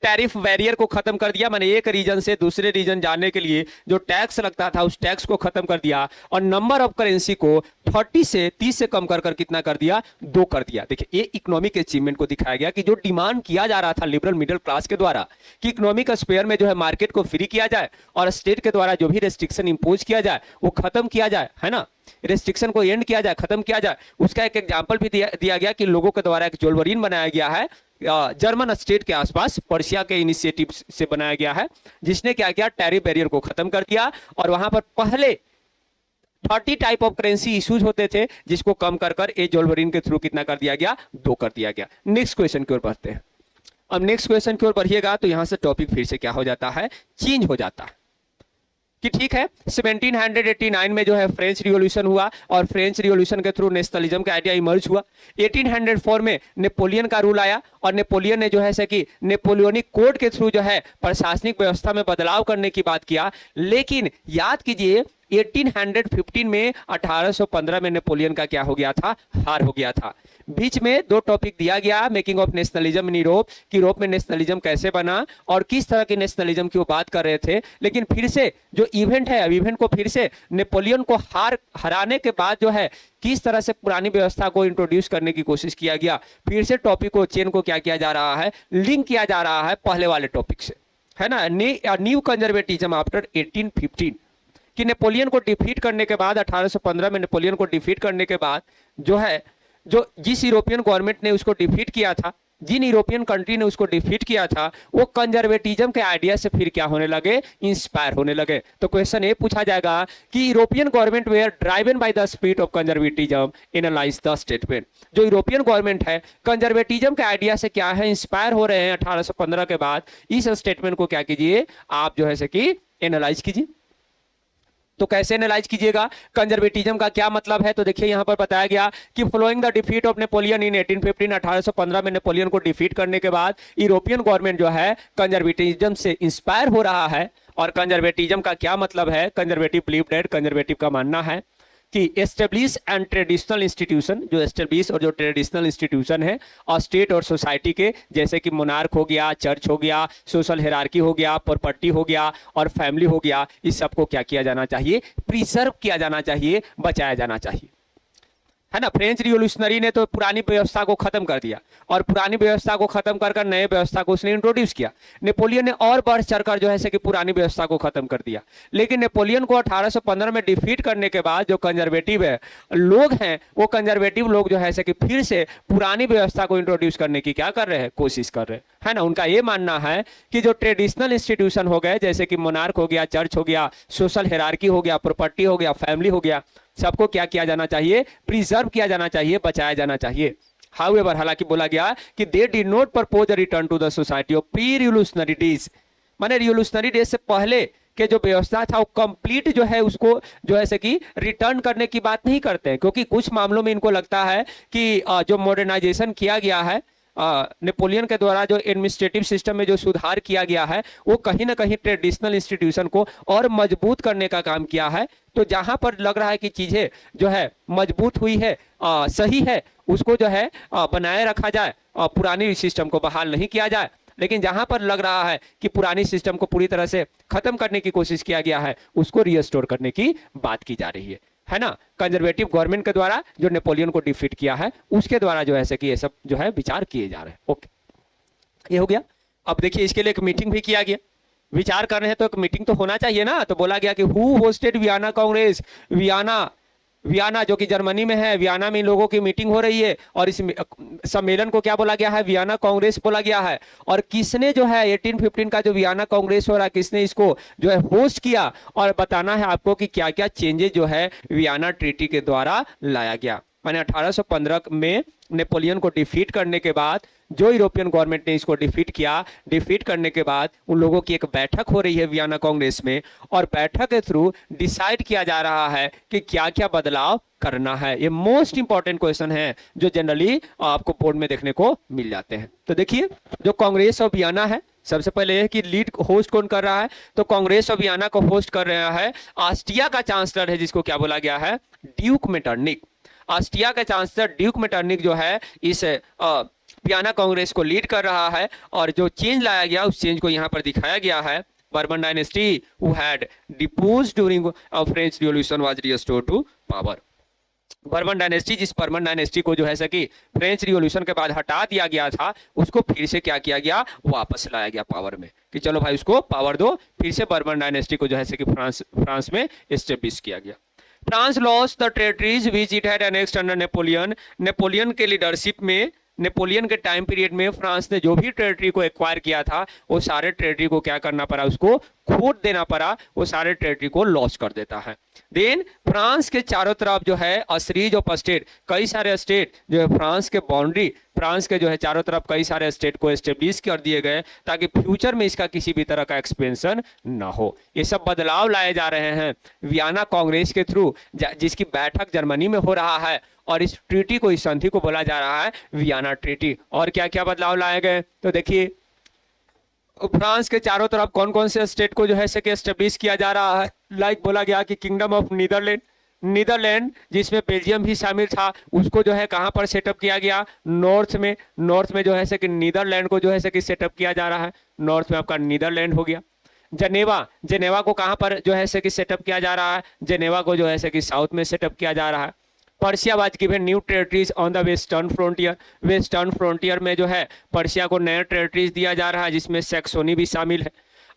टैरिफ बैरियर को खत्म कर दिया. मैंने एक रीजन से दूसरे रीजन जाने के लिए जो टैक्स लगता था उस टैक्स को खत्म कर दिया, और नंबर ऑफ करेंसी को 30 से कम कर कितना कर दिया, 2 कर दिया. देखिए ये इकोनॉमिक अचीवमेंट को दिखाया गया कि जो डिमांड किया जा रहा था लिबरल मिडिल क्लास के द्वारा कि इकोनॉमिक स्फीयर में जो है मार्केट को फ्री किया जाए और स्टेट के द्वारा जो भी रेस्ट्रिक्शन इंपोज किया जाए वो खत्म किया जाए, है ना, रेस्ट्रिक्शन को एंड किया जाए, खत्म किया जाए. उसका एक एग्जांपल भी दिया गया कि लोगों के द्वारा एक जोल्वरिन बनाया गया है जर्मन स्टेट के आसपास, पर्शिया के इनिशिएटिव से बनाया गया है, जिसने क्या किया, टैरिफ बैरियर को खत्म कर दिया. और वहां पर पहले 30 टाइप ऑफ करेंसी इश्यूज होते थे, जिसको कम कर ए जोल्वरिन के थ्रू कितना कर दिया गया, 2 कर दिया गया. नेक्स्ट क्वेश्चन की ओर बढ़ते हैं. अब नेक्स्ट क्वेश्चन की ओर बढ़िएगा तो यहां से टॉपिक फिर से क्या हो जाता है, चेंज हो जाता है कि ठीक है 1789 में जो है फ्रेंच रिवॉल्यूशन हुआ, और फ्रेंच रिवॉल्यूशन के थ्रू नेशनलिज्म का आइडिया इमर्ज हुआ. 1804 में नेपोलियन का रूल आया, और नेपोलियन ने जो है से कि नेपोलियनिक कोड के थ्रू जो है प्रशासनिक व्यवस्था में बदलाव करने की बात किया. लेकिन याद कीजिए 1815 में 1815 में नेपोलियन का क्या हो गया था, हार हो गया था. बीच में 2 टॉपिक दिया गया, making of nationalism in Europe, कि यूरोप में नेशनलिज्म कैसे बना और किस तरह के नेशनलिज्म की वो बात कर रहे थे. लेकिन फिर से जो इवेंट है, अब इवेंट को फिर से नेपोलियन को हराने के बाद जो है किस तरह से पुरानी व्यवस्था को इंट्रोड्यूस करने की कोशिश किया गया. फिर से टॉपिक को, चेन को क्या किया जा रहा है, लिंक किया जा रहा है पहले वाले टॉपिक से, है ना. न्यू कंजर्वेटिज्म आफ्टर 1815, कि नेपोलियन को डिफीट करने के बाद 1815 में नेपोलियन को डिफीट करने के बाद जो है, जो जिस यूरोपियन गवर्नमेंट ने उसको डिफीट किया था, जिन यूरोपियन कंट्री ने उसको डिफीट किया था, वो कंजर्वेटिज्म के आइडिया से फिर क्या होने लगे, इंस्पायर होने लगे. तो क्वेश्चन ये पूछा जाएगा कि European government were driven by the spirit of conservatism, analyse the statement. जो यूरोपियन गवर्नमेंट है कंजर्वेटिज्म के आइडिया से क्या है, इंस्पायर हो रहे हैं 1815 के बाद. इस स्टेटमेंट को क्या कीजिए आप, जो है कि एनालाइज कीजिए. तो कैसे एनालाइज कीजिएगा, कंजर्वेटिज्म का क्या मतलब है. तो देखिए यहां पर बताया गया कि following the defeat of Napoleon in 1815, 1815 में नेपोलियन को डिफीट करने के बाद यूरोपियन गवर्नमेंट जो है कंजर्वेटिज्म से इंस्पायर हो रहा है. और कंजर्वेटिज्म का क्या मतलब है, कंजर्वेटिव बिलीव दैट, कंजर्वेटिव का मानना है कि एस्टेब्लिश एंड ट्रेडिशनल इंस्टीट्यूशन, जो एस्टेब्लिश और जो ट्रेडिशनल इंस्टीट्यूशन है और स्टेट और सोसाइटी के, जैसे कि मोनार्क हो गया, चर्च हो गया, सोशल हायरार्की हो गया, प्रॉपर्टी हो गया और फैमिली हो गया, इस सबको क्या किया जाना चाहिए, प्रिजर्व किया जाना चाहिए, बचाया जाना चाहिए, है ना। फ्रेंच रिवोल्यूशनरी ने तो पुरानी व्यवस्था को खत्म कर दिया और पुरानी व्यवस्था को खत्म कर नए व्यवस्था को उसने इंट्रोड्यूस किया। नेपोलियन ने और बढ़ चढ़कर जो है कि पुरानी व्यवस्था को खत्म कर दिया। लेकिन नेपोलियन को 1815 में डिफीट करने के बाद जो कंजर्वेटिव है लोग हैं, वो कंजर्वेटिव लोग जो है कि फिर से पुरानी व्यवस्था को इंट्रोड्यूस करने की क्या कर रहे हैं, कोशिश कर रहे हैं, है ना। उनका ये मानना है कि जो ट्रेडिशनल इंस्टीट्यूशन हो गए, जैसे कि मोनार्क हो गया, चर्च हो गया, सोशल हायरार्की हो गया, प्रॉपर्टी हो गया, फैमिली हो गया, सबको क्या किया जाना चाहिए, प्रिजर्व किया जाना चाहिए, बचाया जाना चाहिए। हाउएवर, हालांकि बोला गया कि they did not propose a return to the society of pre revolutionary days, माने रिवोल्यूशनरी डेज से पहले के जो व्यवस्था था वो कंप्लीट जो है उसको जो है कि रिटर्न करने की बात नहीं करते हैं, क्योंकि कुछ मामलों में इनको लगता है कि जो मॉडर्नाइजेशन किया गया है नेपोलियन के द्वारा, जो एडमिनिस्ट्रेटिव सिस्टम में जो सुधार किया गया है, वो कहीं ना कहीं ट्रेडिशनल इंस्टीट्यूशन को और मजबूत करने का काम किया है। तो जहां पर लग रहा है कि चीजें जो है मजबूत हुई है, सही है, उसको जो है बनाए रखा जाए, पुरानी सिस्टम को बहाल नहीं किया जाए। लेकिन जहां पर लग रहा है कि पुरानी सिस्टम को पूरी तरह से खत्म करने की कोशिश किया गया है, उसको रिस्टोर करने की बात की जा रही है ना। कंजर्वेटिव गवर्नमेंट के द्वारा जो नेपोलियन को डिफीट किया है, उसके द्वारा जो है कि ये सब जो है विचार किए जा रहे हैं। ओके, ये हो गया। अब देखिए, इसके लिए एक मीटिंग भी किया गया। विचार कर रहे हैं तो एक मीटिंग तो होना चाहिए ना। तो बोला गया कि who hosted Vienna Congress, Vienna जो कि जर्मनी में है, वियना में इन लोगों की मीटिंग हो रही है और इस सम्मेलन को क्या बोला गया है, वियना कांग्रेस बोला गया है। और किसने जो है 1815 का जो वियना कांग्रेस हो रहा है, किसने इसको जो है होस्ट किया, और बताना है आपको कि क्या क्या चेंजेस जो है वियना ट्रीटी के द्वारा लाया गया। माने 1815 में नेपोलियन को डिफीट करने के बाद जो यूरोपियन गवर्नमेंट ने इसको डिफीट किया, डिफीट करने के बाद उन लोगों की एक बैठक हो रही है वियना कांग्रेस में, और बैठक के थ्रू डिसाइड किया जा रहा है कि क्या क्या बदलाव करना है। ये मोस्ट इंपॉर्टेंट क्वेश्चन है जो जनरली आपको बोर्ड में देखने को मिल जाते हैं। तो देखिए, जो कांग्रेस ऑफ वियना है, सबसे पहले यह कि लीड होस्ट कौन कर रहा है, तो कांग्रेस ऑफ वियना को होस्ट कर रहा है ऑस्ट्रिया का चांसलर है, जिसको क्या बोला गया है, ड्यूक मेटरनिक। ऑस्ट्रिया का चांसलर ड्यूक मेटरनिक जो है इस वियना कांग्रेस को लीड कर रहा है। और जो चेंज लाया गया, उस चेंज को यहाँ पर दिखाया गया है। Bourbon dynasty who had deposed during French Revolution was restored to power. Bourbon dynasty, जिस बर्बन डायनेस्टी को जो है कि फ्रेंच रिवॉल्यूशन के बाद हटा दिया गया था, उसको फिर से क्या किया गया, वापस लाया गया पावर में, कि चलो भाई उसको पावर दो। फिर से बर्बन डायनेस्टी को जो है कि फ्रांस में एस्टेब्लिश किया गया। France lost the territories which it had annexed under Napoleon. Napoleon के लीडरशिप में, नेपोलियन के टाइम पीरियड में फ्रांस ने जो भी टेरिटरी को एक्वायर किया था, वो सारे टेरिटरी को क्या करना पड़ा, उसको खोट देना पड़ा, वो सारे टेरिटरी को लॉस कर देता है। देन फ्रांस के चारों तरफ जो है सीरीज ऑफ स्टेट, कई सारे स्टेट जो है फ्रांस के बाउंड्री, फ्रांस के जो है चारों तरफ कई सारे स्टेट को एस्टेब्लिश कर दिए गए, ताकि फ्यूचर में इसका किसी भी तरह का एक्सपेंशन ना हो। ये सब बदलाव लाए जा रहे हैं वियना कांग्रेस के थ्रू, जिसकी बैठक जर्मनी में हो रहा है। और इस ट्रीटी को, इस संधि को बोला जा रहा है वियना ट्रीटी। और क्या क्या बदलाव लाए गए, तो देखिए, फ्रांस के चारों तरफ कौन कौन से स्टेट को जो है से एस्टेब्लिश किया जा रहा है। लाइक बोला गया कि किंगडम ऑफ नीदरलैंड, जिसमें बेल्जियम भी शामिल था, उसको जो है कहां पर सेटअप किया गया, नॉर्थ में जो है से कि नीदरलैंड को जो है से कि सेटअप किया जा रहा है। नॉर्थ में आपका नीदरलैंड हो गया। जेनेवा को कहां पर जो है से कि सेटअप किया जा रहा है, जेनेवा को जो है से कि साउथ में सेटअप किया जा रहा है। Persia was given new territories on the western frontier. Western frontier में जो है पर्शिया को नए टेरिटरीज दिया जा रहा है, जिसमें सैक्सोनी भी शामिल है।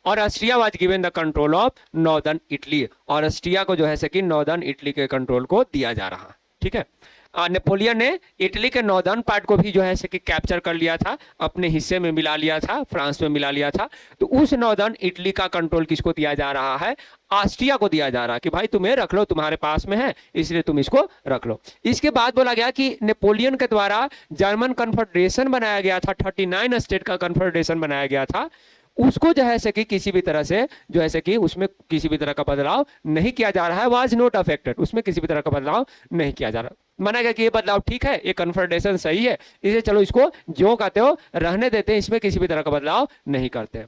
और Austria was given the control of northern Italy, और ऑस्ट्रिया को जो है कि नॉर्दर्न इटली के कंट्रोल को दिया जा रहा है। ठीक है, नेपोलियन ने इटली के नॉर्दर्न पार्ट को भी जो है कि कैप्चर कर लिया था, अपने हिस्से में मिला लिया था, फ्रांस में मिला लिया था। तो उस नॉर्दर्न इटली का कंट्रोल किसको दिया जा रहा है, ऑस्ट्रिया को दिया जा रहा है, कि भाई तुम्हें रख लो, तुम्हारे पास में है, इसलिए तुम इसको रख लो। इसके बाद बोला गया कि नेपोलियन के द्वारा जर्मन कन्फेडरेशन बनाया गया था, 39 स्टेट का कन्फेडरेशन बनाया गया था, उसको जो है कि किसी भी तरह से जो है कि उसमें किसी भी तरह का बदलाव नहीं किया जा रहा है। वाज नॉट अफेक्टेड, उसमें किसी भी तरह का बदलाव नहीं किया जा रहा। माना गया कि ये बदलाव ठीक है, ये कन्फेडरेशन सही है, इसे चलो इसको जो कहते हो रहने देते हैं, इसमें किसी भी तरह का बदलाव नहीं करते।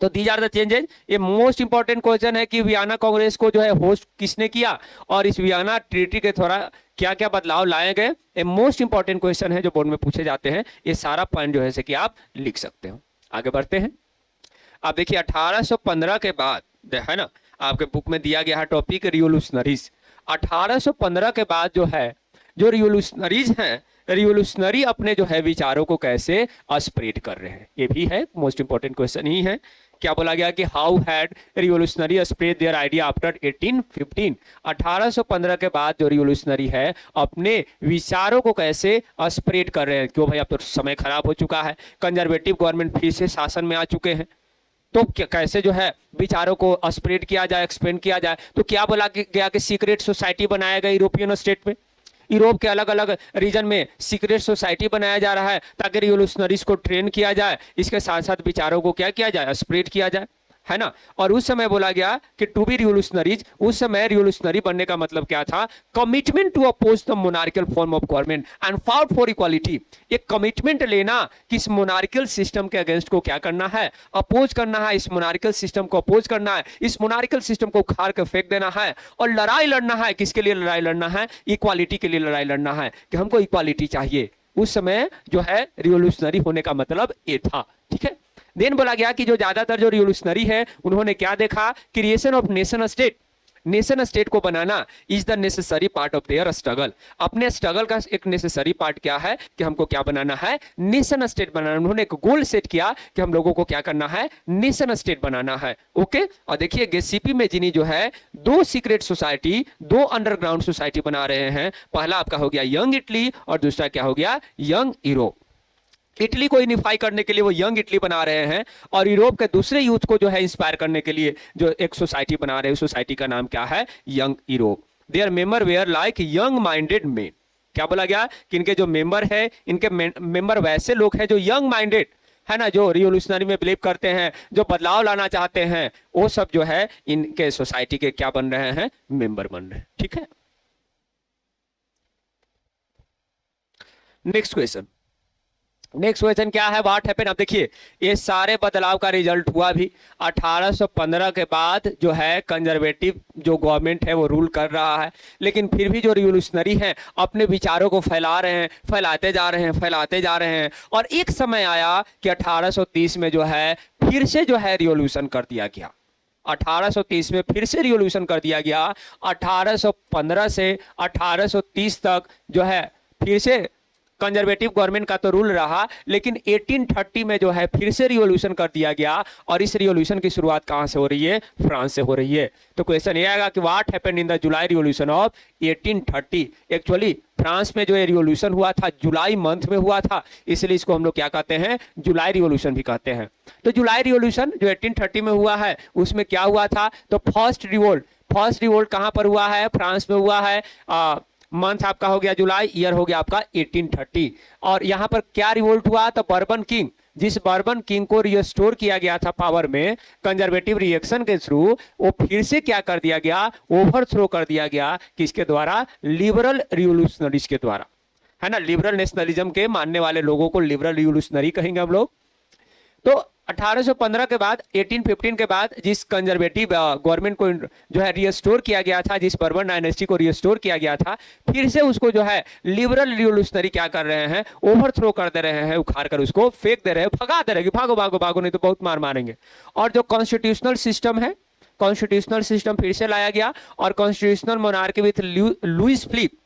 तो दीज आर द चेंजेस। ये मोस्ट इंपॉर्टेंट क्वेश्चन है कि वियना कांग्रेस को जो है होस्ट किसने किया और इस वियना ट्रीटी के द्वारा क्या क्या बदलाव लाए गए। ये मोस्ट इंपॉर्टेंट क्वेश्चन है जो बोर्ड में पूछे जाते हैं। ये सारा पॉइंट जो है कि आप लिख सकते हो। आगे बढ़ते हैं। आप देखिए 1815 के बाद है ना, आपके बुक में दिया गया है टॉपिक रिवोल्यूशनरीज। 1815 के बाद जो है जो रिवोल्यूशनरीज हैं, रिवोल्यूशनरी अपने जो है विचारों को कैसे स्प्रेड कर रहे हैं, ये भी है मोस्ट इंपॉर्टेंट क्वेश्चन ही है। क्या बोला गया कि how had revolutionary spread their idea after 1815। 1815 के बाद जो रिवोल्यूशनरी है अपने विचारों को कैसे स्प्रेड कर रहे हैं। क्यों भाई, अब तो समय खराब हो चुका है, कंजर्वेटिव गवर्नमेंट फिर से शासन में आ चुके हैं, तो कैसे जो है विचारों को स्प्रेड किया जाए, एक्सपेंड किया जाए। तो क्या बोला गया कि सीक्रेट सोसाइटी बनाया गया यूरोपियन स्टेट में, यूरोप के अलग अलग रीजन में सीक्रेट सोसाइटी बनाया जा रहा है ताकि रिवोल्यूशनरीज को ट्रेन किया जाए, इसके साथ साथ विचारों को क्या किया जाए, स्प्रेड किया जाए, है ना। और उस समय बोला गया कि टू बी रिवोल्यूशनरीज, उस समय रिवोल्यूशनरी बनने का मतलब क्या था, commitment to oppose the monarchical form of government and fought for equality. एक कमिटमेंट लेना कि इस मोनार्कियल सिस्टम के अगेंस्ट को क्या करना है, अपोज करना है, इस मोनार्कियल सिस्टम को अपोज करना है, इस मोनार्कियल सिस्टम को उखाड़ कर फेंक देना है और लड़ाई लड़ना है। किसके लिए लड़ाई लड़ना है, इक्वालिटी के लिए लड़ाई लड़ना है कि हमको इक्वालिटी चाहिए। उस समय जो है रिवोल्यूशनरी होने का मतलब ये था, ठीक है। देन बोला गया कि जो ज्यादातर जो रिवोल्यूशनरी है उन्होंने क्या देखा, creation of nation state, nation state को बनाना is the necessary part of their struggle. अपने स्ट्रगल का एक नेसेसरी पार्ट क्या है कि हमको क्या बनाना है, नेशन स्टेट बनाना। उन्होंने एक गोल सेट किया कि हम लोगों को क्या करना है, नेशन स्टेट बनाना है। ओके, और देखिए गेसीपी में जिनी जो है दो सीक्रेट सोसाइटी, दो अंडरग्राउंड सोसाइटी बना रहे हैं। पहला आपका हो गया यंग इटली और दूसरा क्या हो गया, यंग यूरोप। इटली को यूनिफाई करने के लिए वो यंग इटली बना रहे हैं और यूरोप के दूसरे यूथ को जो है इंस्पायर करने के लिए जो एक सोसाइटी बना रहे हैं, सोसाइटी का नाम क्या है, Young Europe. Their member were like young minded men. क्या बोला गया कि इनके जो मेंबर है, इनके मेंबर वैसे लोग हैं जो यंग माइंडेड है ना, जो रिवोल्यूशनरी में बिलीव करते हैं, जो बदलाव लाना चाहते हैं, वो सब जो है इनके सोसाइटी के क्या बन रहे हैं, मेंबर बन रहे हैं, ठीक है। नेक्स्ट क्वेश्चन क्या है, व्हाट हैपेंड। अब देखिए ये सारे बदलाव का रिजल्ट हुआ भी 1815 के बाद जो है कंजर्वेटिव जो गवर्नमेंट है वो रूल कर रहा है, लेकिन फिर भी जो रिवोल्यूशनरी हैं अपने विचारों को फैला रहे हैं, फैलाते जा रहे हैं। और एक समय आया कि 1830 में जो है फिर से जो है रिवोल्यूशन कर दिया गया। 1830 में फिर से रिवोल्यूशन कर दिया गया। 1815 से 1830 तक जो है फिर से कंजर्वेटिव गवर्नमेंट का तो रूल रहा, लेकिन 1830 में जो है फिर से रिवोल्यूशन कर दिया गया। और इस रिवोल्यूशन की शुरुआत कहां से हो रही है, फ्रांस से हो रही है। तो क्वेश्चन ये आएगा कि what happened in the July revolution of 1830। Actually France में जो ये रिवोल्यूशन हुआ था जुलाई मंथ में हुआ था, इसलिए इसको हम लोग क्या कहते हैं, जुलाई रिवोल्यूशन भी कहते हैं। तो जुलाई रिवोल्यूशन जो 1830 में हुआ है उसमें क्या हुआ था, तो फर्स्ट रिवोल्ट कहां पर हुआ है, फ्रांस में हुआ है। मंथ आपका हो गया जुलाई, ईयर हो गया आपका 1830। और यहां पर क्या रिवोल्ट हुआ, तो बर्बन किंग, जिस बर्बन किंग को रिस्टोर किया गया था पावर में कंजर्वेटिव रिएक्शन के थ्रू, वो फिर से क्या कर दिया गया, ओवरथ्रो कर दिया गया। किसके द्वारा, लिबरल रिवोल्यूशनरीज के द्वारा, है ना। लिबरल नेशनलिज्म के मानने वाले लोगों को लिबरल रिवोल्यूशनरी कहेंगे हम लोग। तो 1815 के बाद 1815 के बाद जिस कंजर्वेटिव गवर्नमेंट को जो है रिस्टोर किया गया था, जिस बर्बन डायनेस्टी को रिस्टोर किया गया था, फिर से उसको जो है लिबरल रिवोल्यूशनरी क्या कर रहे हैं, ओवरथ्रो कर दे रहे हैं, उखाड़ कर उसको फेंक दे रहे हैं, भगा दे रहे हैं, भागो भागो भागो नहीं तो बहुत मार मारेंगे। और जो कॉन्स्टिट्यूशनल सिस्टम है, कॉन्स्टिट्यूशनल सिस्टम फिर से लाया गया और constitutional monarchy with Louis Philippe,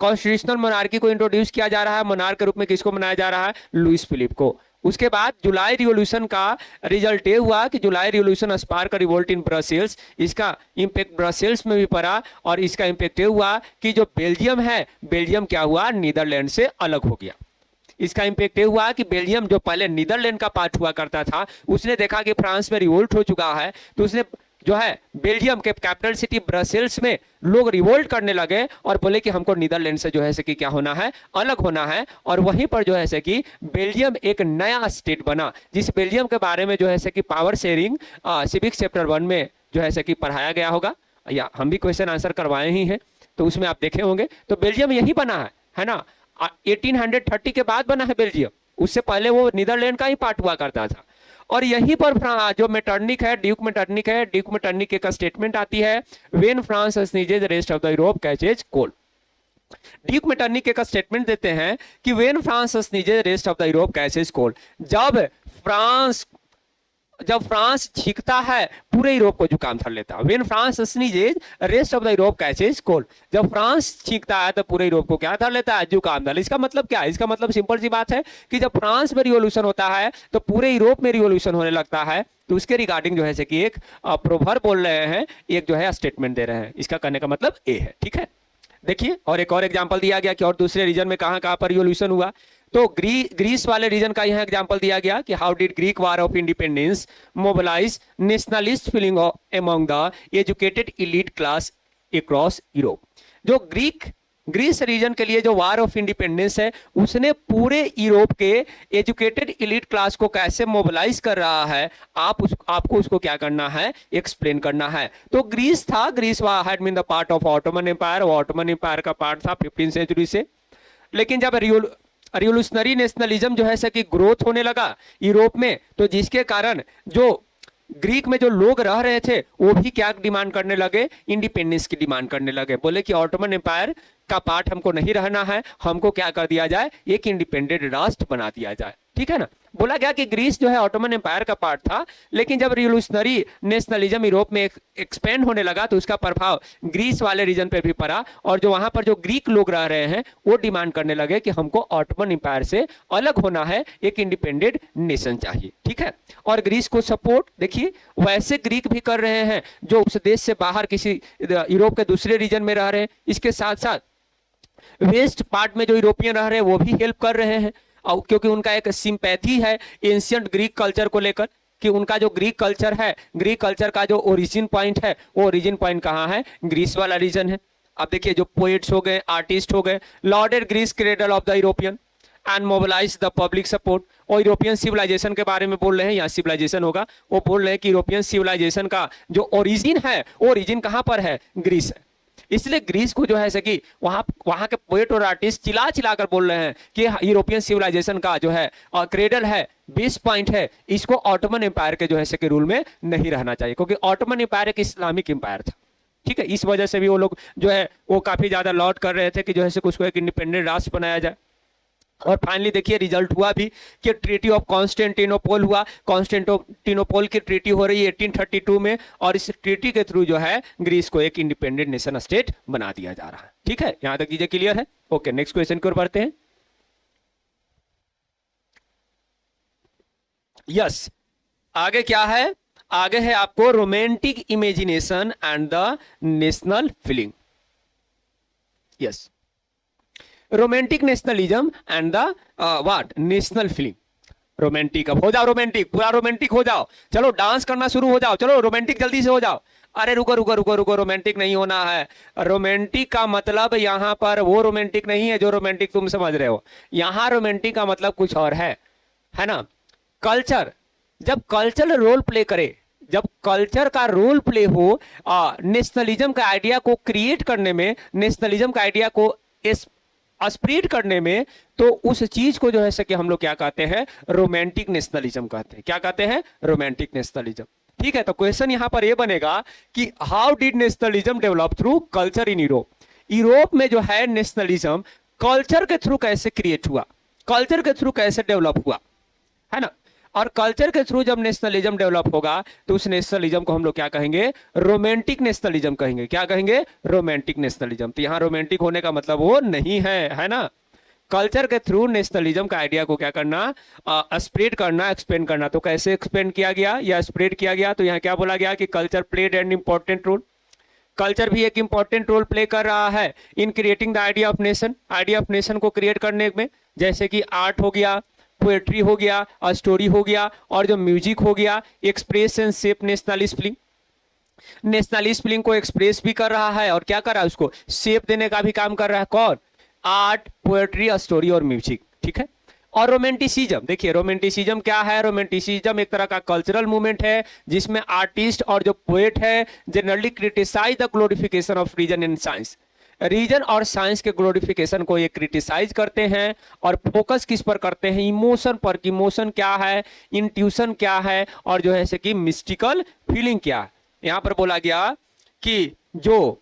constitutional monarchy को इंट्रोड्यूस किया जा रहा है। मोनार्क के रूप में किसको बनाया जा रहा है, लुईस फिलिप को। उसके बाद जुलाई रिवोल्यूशन का रिजल्ट ये हुआ कि July revolution spark revolt in Brussels, इसका इंपैक्ट ब्रसेल्स में भी पड़ा। और इसका इंपैक्ट ये हुआ कि जो बेल्जियम है, बेल्जियम क्या हुआ, नीदरलैंड से अलग हो गया। इसका इंपैक्ट ये हुआ कि बेल्जियम जो पहले नीदरलैंड का पार्ट हुआ करता था, उसने देखा कि फ्रांस में रिवोल्ट हो चुका है, तो उसने जो है बेल्जियम के कैपिटल सिटी ब्रसेल्स में लोग रिवोल्ट करने लगे और बोले कि हमको नीदरलैंड से जो है कि क्या होना है, अलग होना है। और वहीं पर जो है कि बेल्जियम एक नया स्टेट बना, जिस बेल्जियम के बारे में जो है कि पावर शेयरिंग सिविक चैप्टर 1 में जो है कि पढ़ाया गया होगा, या हम भी क्वेश्चन आंसर करवाए ही हैं, तो उसमें आप देखे होंगे। तो बेल्जियम यही बना है ना, 1830 के बाद बना है बेल्जियम, उससे पहले वो नीदरलैंड का ही पार्ट हुआ करता था। और यहीं पर जो मेटर्निक है, ड्यूक मेटर्निक एक स्टेटमेंट आती है, when France sneezes rest of the Europe catches cold. Duke Metternich एक स्टेटमेंट देते हैं कि when France sneezes rest of the Europe catches cold, जब फ्रांस छींकता है पूरे यूरोप को जुकाम धर लेता है। When France sneezes rest of the Europe catches cold, जब फ्रांस छींकता है तो पूरे यूरोप को क्या धर लेता है, जुकाम धर। इसका मतलब क्या है? इसका मतलब सिंपल सी बात है कि जब फ्रांस में रिवॉल्यूशन होता है तो पूरे यूरोप में रिवॉल्यूशन होने लगता है। तो उसके रिगार्डिंग जो है कि एक प्रोवर्ब बोल रहे हैं, एक जो है स्टेटमेंट दे रहे हैं। इसका कहने का मतलब ए है, ठीक है। देखिए, और एक और एग्जांपल दिया गया कि और दूसरे रीजन में कहां पर रिवॉल्यूशन हुआ। तो ग्रीस वाले रीजन का यहां एग्जांपल दिया गया कि how did Greek war of independence mobilise nationalist feeling among the educated elite class across Europe. जो ग्रीस रीजन के लिए जो वार ऑफ इंडिपेंडेंस है, उसने पूरे यूरोप के एजुकेटेड इलीट क्लास को कैसे मोबिलाइज कर रहा है, आपको उसको क्या करना है, एक्सप्लेन करना है। तो Greece had been the part of Ottoman empire, Ottoman empire का पार्ट था 15वीं सेंचुरी से। लेकिन जब रिवोल्यूशनरी नेशनलिज्म जो है कि ग्रोथ होने लगा यूरोप में, तो जिसके कारण जो ग्रीक में जो लोग रह रहे थे वो भी क्या डिमांड करने लगे, इंडिपेंडेंस की डिमांड करने लगे। बोले कि ऑटोमन एम्पायर का पार्ट हमको नहीं रहना है, हमको क्या कर दिया जाए, एक इंडिपेंडेंट राष्ट्र बना दिया जाए, ठीक है ना। बोला गया कि ग्रीस जो है ऑटोमन एम्पायर का पार्ट था, लेकिन जब रिवोल्यूशनरी नेशनलिज्म यूरोप में एक्सपेंड होने लगा तो उसका प्रभाव ग्रीस वाले रीजन पे भी पड़ा, और जो वहां पर जो ग्रीक लोग रह रहे हैं वो डिमांड करने लगे कि हमको ऑटोमन एम्पायर से अलग होना है, एक इंडिपेंडेंट नेशन चाहिए, ठीक है। और ग्रीस को सपोर्ट देखिए वैसे ग्रीक भी कर रहे हैं जो उस देश से बाहर किसी यूरोप के दूसरे रीजन में रह रहे हैं। इसके साथ साथ वेस्ट पार्ट में जो यूरोपियन रह रहे हैं वो भी हेल्प कर रहे हैं, और क्योंकि उनका एक सिंपैथी है एंशिएंट ग्रीक कल्चर को लेकर, कि उनका जो ग्रीक कल्चर है, ग्रीक कल्चर का जो ओरिजिन पॉइंट है, वो ओरिजिन पॉइंट कहाँ है, ग्रीस वाला रीजन है। अब देखिए जो पोएट्स हो गए, आर्टिस्ट हो गए, lauded Greece cradle of the European and mobilise the public support. और यूरोपियन सिविलाइजेशन के बारे में बोल रहे हैं, यहाँ सिविलाइजेशन होगा, वो बोल रहे हैं कि यूरोपियन सिविलाइजेशन का जो ओरिजिन है, वो ओरिजिन कहाँ पर है, ग्रीस है। इसलिए ग्रीस को जो है कि वहां के पोएट और आर्टिस्ट चिल्ला कर बोल रहे हैं कि यूरोपियन सिविलाइजेशन का जो है क्रेडल है, बेस पॉइंट है, इसको ऑटोमन एम्पायर के जो है कि रूल में नहीं रहना चाहिए, क्योंकि ऑटोमन एम्पायर एक इस्लामिक एम्पायर था, ठीक है। इस वजह से भी वो लोग जो है वो काफी ज्यादा लॉट कर रहे थे कि जो है उसको एक इंडिपेंडेंट राष्ट्र बनाया जाए। और फाइनली देखिए रिजल्ट हुआ भी कि ट्रीटी ऑफ कॉन्स्टेंटिनोपल हुआ। कॉन्स्टेंटिनोपल की ट्रीटी हो रही है 1832 में, और इस ट्रीटी के थ्रू जो है ग्रीस को एक इंडिपेंडेंट नेशन स्टेट बना दिया जा रहा है, ठीक है। यहां तक चीजें क्लियर है? ओके, नेक्स्ट क्वेश्चन की ओर बढ़ते हैं। यस, आगे क्या है, आगे है आपको romantic imagination and the national feeling. Yes, romantic nationalism and the what, national feeling. Romantic, अब हो जाओ रोमांटिक, पूरा रोमांटिक हो जाओ, चलो डांस करना शुरू हो जाओ, चलो रोमांटिक जल्दी से हो जाओ। अरे रुको रुको रुको रुको, रोमांटिक नहीं होना है। रोमांटिक का मतलब यहां पर वो रोमांटिक नहीं है जो रोमांटिक तुम समझ रहे हो। यहां रोमांटिक का मतलब कुछ और है ना। कल्चर जब कल्चरल रोल प्ले करे, जब कल्चर का रोल प्ले हो नेशनलिज्म का आइडिया को क्रिएट करने में, नेशनलिज्म का आइडिया को स्प्रेड करने में, तो उस चीज को जो है कि हम लोग क्या कहते हैं, रोमांटिक नेशनलिज्म कहते हैं। क्या कहते हैं, रोमांटिक नेशनलिज्म, ठीक है। तो क्वेश्चन यहां पर ये बनेगा कि how did nationalism develop through culture in Europe. Europe में जो है नेशनलिज्म कल्चर के थ्रू कैसे क्रिएट हुआ, कल्चर के थ्रू कैसे डेवलप हुआ, है ना। और कल्चर के थ्रू जब नेशनलिज्म डेवलप होगा तो उस नेशनलिज्म को हम लोग क्या कहेंगे, रोमांटिक नेशनलिज्म कहेंगे। क्या कहेंगे, रोमांटिक नेशनलिज्म। तो यहां रोमांटिक होने का मतलब वो नहीं है ना। कल्चर के थ्रू नेशनलिज्म का आइडिया को क्या करना, स्प्रेड करना, एक्सपेंड करना। तो कैसे एक्सपेंड किया गया या स्प्रेड किया गया, तो यहाँ क्या बोला गया कि culture played an important role. Culture भी एक इंपॉर्टेंट रोल प्ले कर रहा है in creating the idea of nation, idea of nation को क्रिएट करने में। जैसे कि आर्ट हो गया, पोएट्री हो गया, स्टोरी हो गया, और जो म्यूजिक हो गया, express and shape nationalist feeling. Nationalist feeling को एक्सप्रेस भी कर रहा है और क्या कर रहा है, उसको शेप देने का भी काम कर रहा है। कौन, आर्ट, पोएट्री, स्टोरी और म्यूजिक, ठीक है। और रोमांटिसिज्म, देखिए रोमांटिसिज्म क्या है, रोमांटिसिज्म एक तरह का कल्चरल मूवमेंट है जिसमें आर्टिस्ट और जो पोएट है generally criticise the glorification of reason and science. Reason और साइंस के ग्लोरिफिकेशन को ये क्रिटिसाइज करते हैं और फोकस किस पर करते हैं, इमोशन पर, कि इमोशन क्या है, इंट्यूशन क्या है, और जो है कि मिस्टिकल फीलिंग क्या है। यहां पर बोला गया कि जो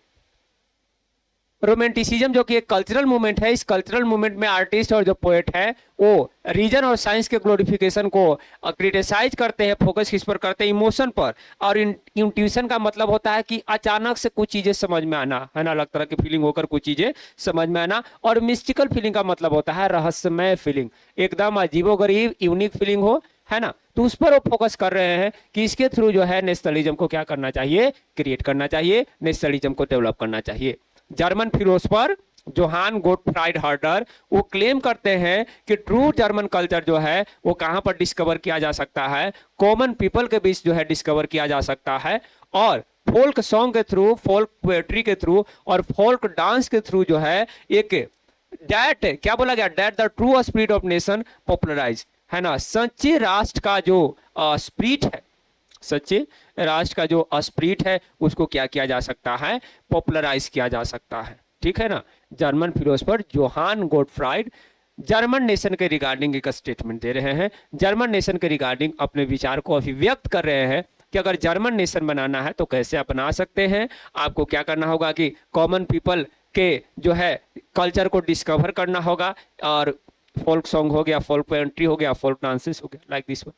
रोमांटिसिज्म जो कि एक कल्चरल मूवमेंट है, इस कल्चरल मूवमेंट में आर्टिस्ट और जो पोएट है वो रीजन और साइंस के ग्लोरिफिकेशन को क्रिटिसाइज करते हैं, फोकस किस पर करते हैं, इमोशन पर। और इंट्यूशन का मतलब होता है कि अचानक से कुछ चीजें समझ में आना, है ना, अलग तरह की फीलिंग होकर कुछ चीजें समझ में आना। और मिस्टिकल फीलिंग का मतलब होता है रहस्यमय फीलिंग, एकदम अजीबोगरीब यूनिक फीलिंग हो, है ना। तो उस पर वो फोकस कर रहे हैं कि इसके थ्रू जो है नेशनलिज्म को क्या करना चाहिए, क्रिएट करना चाहिए, नेशनलिज्म को डेवलप करना चाहिए। जर्मन फिलोसोफर जोहान गोटफ्राइड हर्डर वो क्लेम करते हैं कि ट्रू जर्मन कल्चर जो है वो कहां पर डिस्कवर किया जा सकता है, कॉमन पीपल के बीच जो है डिस्कवर किया जा सकता है, और फोल्क सॉन्ग के थ्रू, फोल्क पोएट्री के थ्रू और फोल्क डांस के थ्रू जो है एक दैट क्या बोला गया, that the true spirit of nation popularise, है ना, सच्चे राष्ट्र का जो स्पिरिट है, सच्चे राष्ट्र का जो स्पिरिट है उसको क्या किया जा सकता है, पॉपुलराइज किया जा सकता है, ठीक है ना। German philosopher Johann Gottfried German nation के रिगार्डिंग एक स्टेटमेंट दे रहे हैं, जर्मन नेशन के रिगार्डिंग अपने विचार को अभिव्यक्त कर रहे हैं कि अगर जर्मन नेशन बनाना है तो कैसे अपना सकते हैं। आपको क्या करना होगा कि कॉमन पीपल के जो है कल्चर को डिस्कवर करना होगा, और फोल्क सॉन्ग हो गया, फोल्क पोएट्री हो गया, फोल्क डांसेस हो गया, लाइक दिस वन।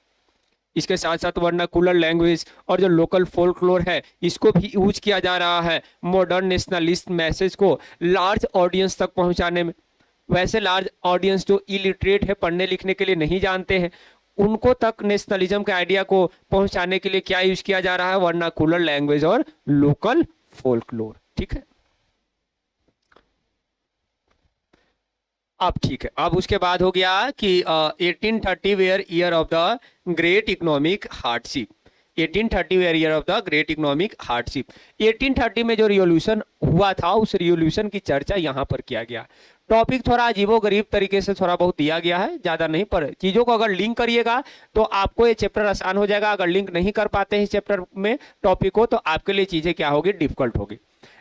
इसके साथ साथ वर्नाकुलर लैंग्वेज और जो लोकल फोल्कलोर है इसको भी यूज किया जा रहा है मॉडर्न नेशनलिस्ट मैसेज को लार्ज ऑडियंस तक पहुंचाने में। वैसे लार्ज ऑडियंस जो इलिटरेट है, पढ़ने लिखने के लिए नहीं जानते हैं, उनको तक नेशनलिज्म के आइडिया को पहुंचाने के लिए क्या यूज किया जा रहा है, वर्नाकुलर लैंग्वेज और लोकल फोल्कलोर, ठीक है। अब ठीक है, अब उसके बाद हो गया कि 1830 were year of the great economic hardship, 1830 were year of the great economic hardship. 1830 में जो रिवॉल्यूशन हुआ था उस रिवॉल्यूशन की चर्चा यहाँ पर किया गया। टॉपिक थोड़ा अजीबोगरीब तरीके से थोड़ा बहुत दिया गया है, ज्यादा नहीं, पर चीजों को अगर लिंक करिएगा तो आपको ये चैप्टर आसान हो जाएगा। अगर लिंक नहीं कर पाते हैं चैप्टर में टॉपिक को तो आपके लिए चीजें क्या होगी, डिफिकल्ट होगी।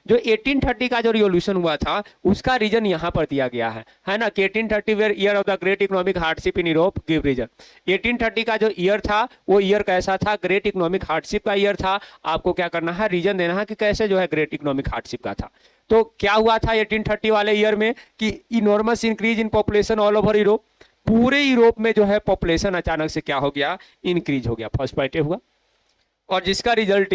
जो 1830 का जो रिवॉल्यूशन हुआ था उसका रीजन यहाँ पर दिया गया है ना, कि 1830 were year of the great economic hardship in Europe, give reason. 1830 का जो ईयर था वो ईयर कैसा था, ग्रेट इकोनॉमिक हार्डशिप का ईयर था। आपको क्या करना है, रीजन देना है कि कैसे जो है ग्रेट इकोनॉमिक हार्डशिप का था। तो क्या हुआ था 1830 वाले ईयर में कि enormous increase in population all over Europe, पूरे यूरोप में जो है पॉपुलेशन अचानक से क्या हो गया, इंक्रीज हो गया। फर्स्ट पॉइंट ये हुआ, और जिसका रिजल्ट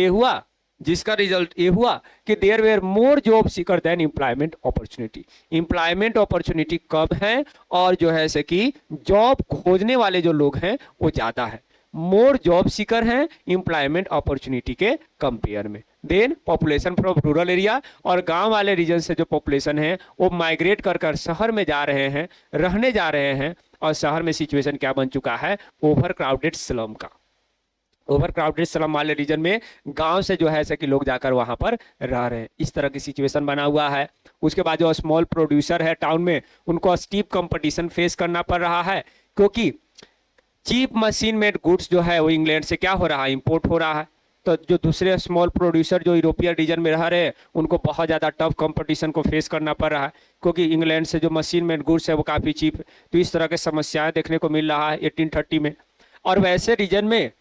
ये हुआ कि there were more job seeker than employment opportunity. Employment opportunity कम है और जो है से कि जॉब खोजने वाले जो लोग हैं वो ज्यादा है, मोर जॉब सीकर हैं एम्प्लॉयमेंट अपॉर्चुनिटी के कंपेयर में। Then population from rural area, और गांव वाले रीजन से जो पॉपुलेशन है वो माइग्रेट कर शहर में जा रहे हैं, रहने जा रहे हैं, और शहर में सिचुएशन क्या बन चुका है, ओवर क्राउडेड स्लम का। ओवर क्राउडेड स्लम वाले रीजन में गांव से जो है ऐसे कि लोग जाकर वहां पर रह रहे हैं, इस तरह की सिचुएशन बना हुआ है। उसके बाद जो स्मॉल प्रोड्यूसर है टाउन में उनको स्टीप कंपटीशन फेस करना पड़ रहा है, क्योंकि चीप मशीन मेड गुड्स जो है वो इंग्लैंड से क्या हो रहा है, इंपोर्ट हो रहा है। तो जो दूसरे स्मॉल प्रोड्यूसर जो यूरोपियन रीजन में रह रहे हैं उनको बहुत ज़्यादा टफ कंपटीशन को फेस करना पड़ रहा है, क्योंकि इंग्लैंड से जो मशीन मेड गुड्स है वो काफ़ी चीप है। तो इस तरह की समस्याएं देखने को मिल रहा है 1830 में। और वैसे रीजन में,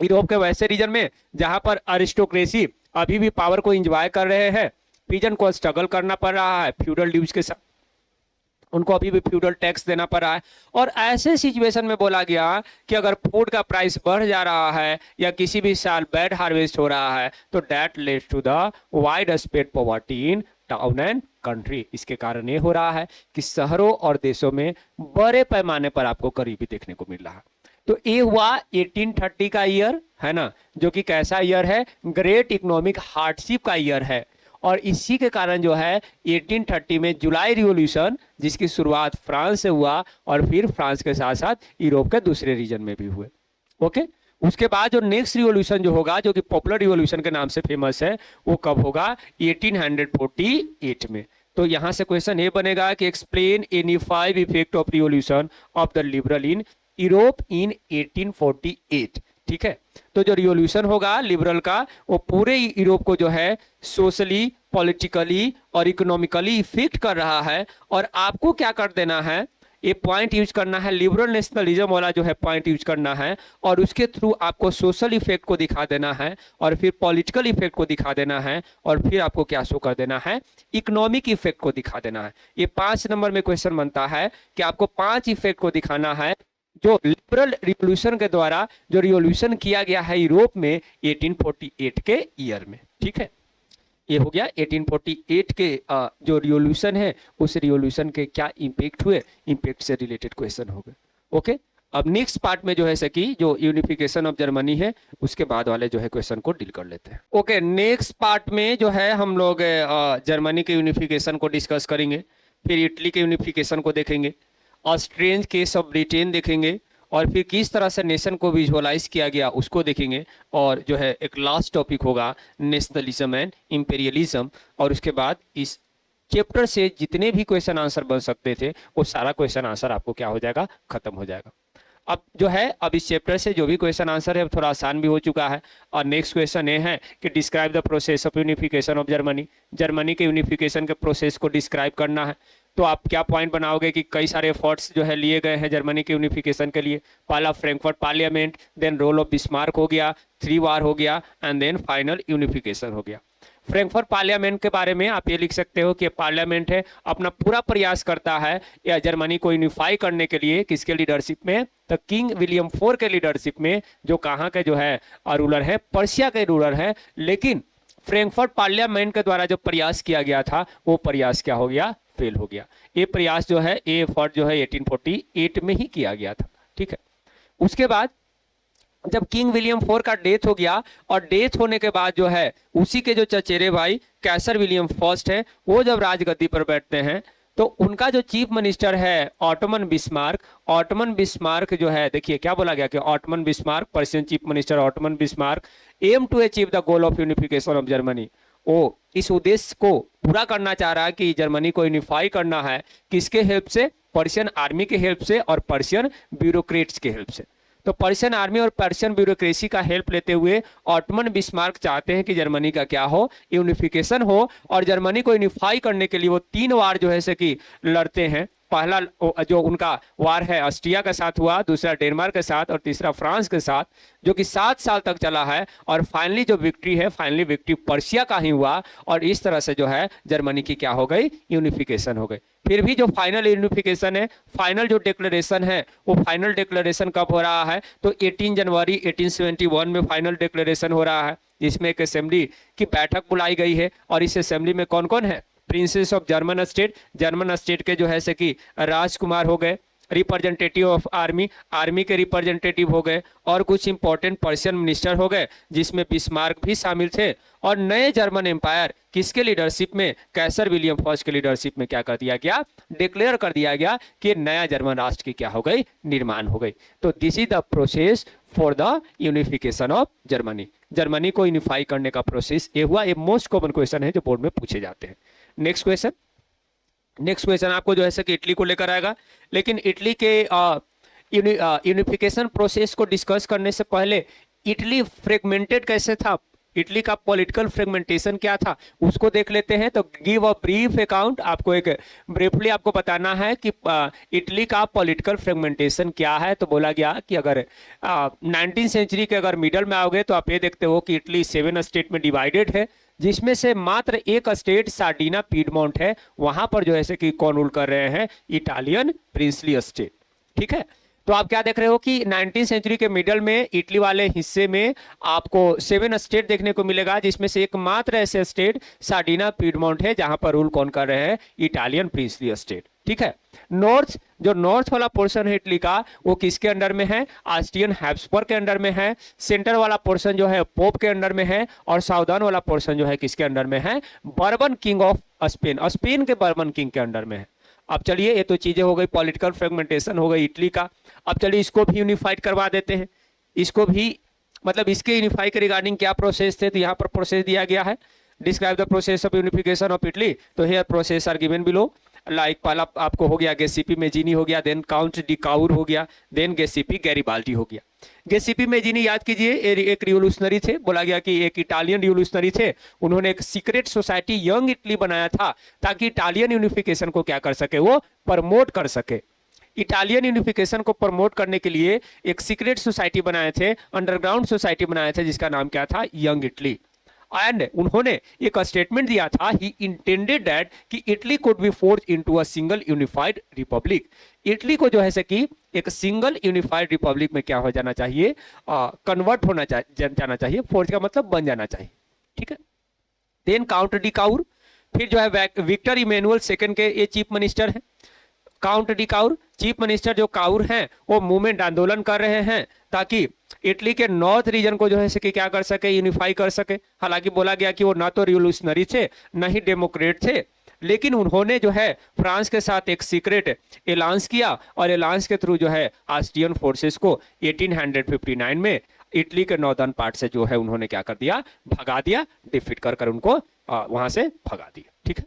यूरोप के वैसे रीजन में जहां पर अरिस्टोक्रेसी अभी भी पावर को एंजॉय कर रहे हैं, पीजन को स्ट्रगल करना पड़ रहा है फ्यूडल ड्यूज के साथ, उनको अभी भी फ्यूडल टैक्स देना पड़ रहा है। और ऐसे सिचुएशन में बोला गया कि अगर फूड का प्राइस बढ़ जा रहा है या किसी भी साल बैड हार्वेस्ट हो रहा है तो that leads to the widespread poverty in town and country. इसके कारण ये हो रहा है कि शहरों और देशों में बड़े पैमाने पर आपको गरीबी देखने को मिल रहा है। तो ये हुआ 1830 का ईयर, है ना, जो कि कैसा ईयर है, ग्रेट इकोनॉमिक हार्डशिप का ईयर है। और इसी के कारण जो है 1830 में जुलाई रिवॉल्यूशन, जिसकी शुरुआत फ्रांस से हुआ और फिर फ्रांस के साथ साथ यूरोप के दूसरे रीजन में भी हुए। ओके, उसके बाद जो नेक्स्ट रिवॉल्यूशन जो होगा, जो कि पॉपुलर रिवॉल्यूशन के नाम से फेमस है, वो कब होगा, 1848 में। तो यहां से क्वेश्चन ये बनेगा कि explain any 5 effect of revolution of the liberal in Europe in 1848। ठीक है। तो जो रिवॉल्यूशन होगा लिबरल का, वो पूरे यूरोप को जो है सोशली, पॉलिटिकली और इकोनॉमिकली इफेक्ट कर रहा है। और आपको क्या कर देना है, ये पॉइंट यूज करना है, लिबरल नेशनलिज्म वाला जो है पॉइंट यूज करना है, और उसके थ्रू आपको सोशल इफेक्ट को दिखा देना है, और फिर पॉलिटिकल इफेक्ट को दिखा देना है, और फिर आपको क्या शो कर देना है, इकोनॉमिक इफेक्ट को दिखा देना है। ये 5 नंबर में क्वेश्चन बनता है कि आपको 5 इफेक्ट को दिखाना है जो लिबरल रिवॉल्यूशन के द्वारा जो रिवॉल्यूशन किया गया है यूरोप में 1848 के ईयर में। ठीक है, ये हो गया 1848 के जो रिवॉल्यूशन है, उस रिवॉल्यूशन के क्या इंपैक्ट हुए, इंपैक्ट से रिलेटेड क्वेश्चन हो गए। ओके, अब नेक्स्ट पार्ट में जो है सकी जो यूनिफिकेशन ऑफ जर्मनी है, उसके बाद वाले जो है क्वेश्चन को डील कर लेते हैं। ओके, नेक्स्ट पार्ट में जो है हम लोग जर्मनी के यूनिफिकेशन को डिस्कस करेंगे, फिर इटली के यूनिफिकेशन को देखेंगे, ऑस्ट्रेंज केस ऑफ ब्रिटेन देखेंगे, और फिर किस तरह से नेशन को विजुअलाइज किया गया उसको देखेंगे, और जो है एक लास्ट टॉपिक होगा नेशनलिज्म एंड इंपीरियलिज्म। और उसके बाद इस चैप्टर से जितने भी क्वेश्चन आंसर बन सकते थे वो सारा क्वेश्चन आंसर आपको क्या हो जाएगा, खत्म हो जाएगा। अब जो है अब इस चैप्टर से जो भी क्वेश्चन आंसर है थोड़ा आसान भी हो चुका है। और नेक्स्ट क्वेश्चन ये है कि describe the process of unification of Germany, Germany के यूनिफिकेशन के प्रोसेस को डिस्क्राइब करना है। तो आप क्या पॉइंट बनाओगे कि कई सारे एफर्ट्स जो है लिए गए हैं जर्मनी के यूनिफिकेशन के लिए। पहला Frankfurt parliament, then role of Bismarck हो गया, 3 वार हो गया, एंड देन फाइनल यूनिफिकेशन हो गया। फ्रैंकफर्ट पार्लियामेंट के बारे में आप ये लिख सकते हो कि पार्लियामेंट है अपना पूरा प्रयास करता है या जर्मनी को यूनिफाई करने के लिए, किसके लीडरशिप में, तो किंग विलियम 4 के लीडरशिप में, जो कहाँ के जो है रूलर है, पर्शिया के रूलर है। लेकिन फ्रैंकफर्ट पार्लियामेंट के द्वारा जो प्रयास किया गया था वो प्रयास क्या हो गया, फेल हो गया। ये प्रयास जो है, ये एफर्ट जो है 1848 में ही किया गया था। ठीक है, उसके बाद जब किंग विलियम 4 का डेथ हो गया, और डेथ होने के बाद जो है उसी के जो चचेरे भाई कैसर विलियम फर्स्ट है, वो जब राजगद्दी पर बैठते हैं, तो उनका जो चीफ मिनिस्टर है ऑटोमन बिस्मार्क, ऑटोमन बिस्मार्क जो है, देखिए क्या बोला गया कि Ottoman Bismarck, Persian chief minister Ottoman Bismarck aim to achieve the goal of unification of Germany, वो इस उद्देश्य को पूरा करना चाह रहा है कि जर्मनी को यूनिफाई करना है। किसके हेल्प से, पर्शियन आर्मी के हेल्प से और पर्शियन ब्यूरोक्रेट्स के हेल्प से। तो पर्शियन आर्मी और पर्शियन ब्यूरोक्रेसी का हेल्प लेते हुए ऑटोमन बिस्मार्क चाहते हैं कि जर्मनी का क्या हो, यूनिफिकेशन हो। और जर्मनी को यूनिफाई करने के लिए वो 3 वार जो है से कि लड़ते हैं। पहला जो उनका वार है ऑस्ट्रिया के साथ हुआ, दूसरा डेनमार्क के साथ, और तीसरा फ्रांस के साथ, जो कि 7 साल तक चला है। और फाइनली जो विक्ट्री है, फाइनली विक्ट्री पर्शिया का ही हुआ, और इस तरह से जो है जर्मनी की क्या हो गई, यूनिफिकेशन हो गई। फिर भी जो फाइनल यूनिफिकेशन है, फाइनल जो डिक्लेरेशन है, वो फाइनल डिक्लेरेशन कब हो रहा है, तो 18 जनवरी 1871 में फाइनल डिक्लेरेशन हो रहा है, जिसमें एक असेंबली की बैठक बुलाई गई है। और इस असेंबली में कौन कौन है, princess of German state, German state के जो है से कि राजकुमार हो गए, रिप्रेजेंटेटिव ऑफ आर्मी, आर्मी के रिप्रेजेंटेटिव हो गए, और कुछ इंपॉर्टेंट पर्शियन मिनिस्टर हो गए जिसमें बिस्मार्क भी शामिल थे। और नए जर्मन एम्पायर किसके लीडरशिप में, कैसर विलियम फर्स्ट के लीडरशिप में क्या कर दिया गया, डिक्लेयर कर दिया गया कि नया जर्मन राष्ट्र की क्या हो गई, निर्माण हो गई। तो this is the process for the unification of Germany, Germany को यूनिफाई करने का प्रोसेस ये हुआ। ये मोस्ट कॉमन क्वेश्चन है जो बोर्ड में पूछे जाते हैं। नेक्स्ट क्वेश्चन आपको जो है कि इटली को लेकर आएगा। लेकिन इटली के यूनिफिकेशन प्रोसेस को डिस्कस करने से पहले इटली फ्रेगमेंटेड कैसे था, इटली का पॉलिटिकल फ्रेगमेंटेशन क्या था, उसको देख लेते हैं। तो गिव अ ब्रीफ अकाउंट, आपको एक ब्रीफली आपको बताना है कि इटली का पॉलिटिकल फ्रेगमेंटेशन क्या है। तो बोला गया कि अगर 19th सेंचुरी के अगर मिडल में आओगे तो आप ये देखते हो कि इटली 7 स्टेट में डिवाइडेड है, जिसमें से मात्र एक स्टेट सार्डिना पीडमोंट है, वहां पर जो है कि कौन रूल कर रहे हैं, इटालियन प्रिंसली स्टेट। ठीक है, तो आप क्या देख रहे हो कि 19th सेंचुरी के मिडल में इटली वाले हिस्से में आपको 7 स्टेट देखने को मिलेगा, जिसमें से एकमात्र ऐसे स्टेट सार्डिना पीडमोंट है जहां पर रूल कौन कर रहे हैं, इटालियन प्रिंसली स्टेट। ठीक है, नॉर्थ वाला पोर्शन है इटली का, वो किसके अंडर में है, ऑस्ट्रियन हैब्सबर्ग के अंडर में है। सेंटर वाला पोर्शन जो है पोप के अंडर में है, और साउदर्न वाला पोर्शन जो है किसके अंडर में है, bourbon king of Spain, Spain के बर्बन किंग के अंडर में है। अब चलिए, ये तो चीजें हो गई, पॉलिटिकल फ्रेगमेंटेशन हो गई इटली का। अब चलिए इसको भी यूनिफाइड करवा देते हैं, इसको भी मतलब इसके यूनिफाई के रिगार्डिंग क्या प्रोसेस थे, तो यहाँ पर प्रोसेस दिया गया है, describe the process of unification of Italy. तो here process are given below, like पहला आपको हो गया गेसिपी मेजिनी हो गया, देन काउंट डी काउर हो गया, देन गेसिपी गैरिबाल्डी हो गया। गेसिपी मेजीनी याद कीजिए, एक रिवोल्यूशनरी थे, बोला गया कि एक इटालियन रिवोल्यूशनरी थे। उन्होंने एक सीक्रेट सोसाइटी यंग इटली बनाया था ताकि इटालियन यूनिफिकेशन को क्या कर सके, वो प्रमोट कर सके। इटालियन यूनिफिकेशन को प्रमोट करने के लिए एक सीक्रेट सोसाइटी बनाए थे, अंडरग्राउंड सोसाइटी बनाए थे, जिसका नाम क्या था, यंग इटली। एंड उन्होंने एक स्टेटमेंट दिया था, ही इंटेंडेड दैट कि Italy could be forge into a single unified Republic. Italy को जो है कि एक सिंगल यूनिफाइड रिपब्लिक में क्या हो जाना चाहिए, कन्वर्ट होना जाना चाहिए। फोर्ज का मतलब बन जाना चाहिए, ठीक है। देन काउंट डी काउर, फिर जो है विक्टर इमैनुअल सेकंड के ये चीफ मिनिस्टर हैं। Count D Cavour chief minister जो काउर हैं, वो मूवमेंट आंदोलन कर रहे हैं ताकि इटली के नॉर्थ रीजन को जो है कि क्या कर सके, यूनिफाई कर सके। हालांकि बोला गया कि वो ना तो रिवोल्यूशनरी थे ना ही डेमोक्रेट थे, लेकिन उन्होंने जो है फ्रांस के साथ एक सीक्रेट एलांस किया और एलांस के थ्रू जो है ऑस्ट्रियन फोर्सेस को 1859 में इटली के नॉर्दर्न पार्ट से जो है उन्होंने क्या कर दिया, भगा दिया, डिफीट कर उनको वहां से भगा दिया, ठीक है।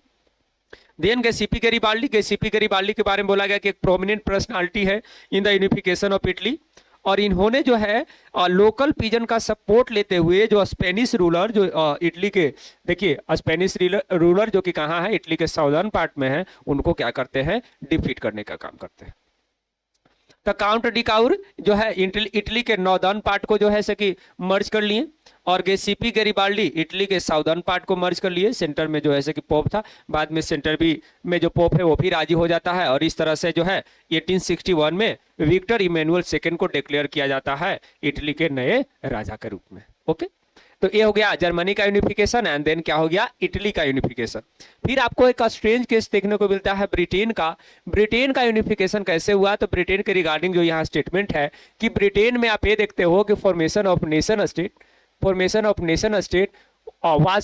देन गेसिपी गैरिबाल्डी, गेसिपी गैरिबाल्डी के बारे में बोला गया कि एक प्रोमिनेंट पर्सनालिटी है in the unification of Italy, और इन्होंने जो है लोकल पीजन का सपोर्ट लेते हुए जो स्पेनिश रूलर जो इटली के, देखिए स्पेनिश रूलर जो कि कहाँ है, इटली के साउदर्न पार्ट में है, उनको क्या करते हैं, डिफीट करने का काम करते हैं। तो काउंट डी काउर जो है इटली के नॉर्दर्न पार्ट को जो है कि मर्ज कर लिए, और गेसिपी गैरिबाल्डी इटली के साउदर्न पार्ट को मर्ज कर लिए। सेंटर में जो है कि पोप था, बाद में सेंटर भी में जो पोप है वो भी राजी हो जाता है, और इस तरह से जो है 1861 में विक्टर इमैनुअल सेकंड को डिक्लेयर किया जाता है इटली के नए राजा के रूप में। ओके, तो ये हो गया जर्मनी का यूनिफिकेशन, एंड देन क्या हो गया, इटली का यूनिफिकेशन। फिर आपको एक स्ट्रेंज केस देखने को मिलता है ब्रिटेन का। ब्रिटेन का यूनिफिकेशन कैसे हुआ, तो ब्रिटेन के रिगार्डिंग जो यहाँ स्टेटमेंट है कि ब्रिटेन में आप ये देखते हो कि formation of nation state was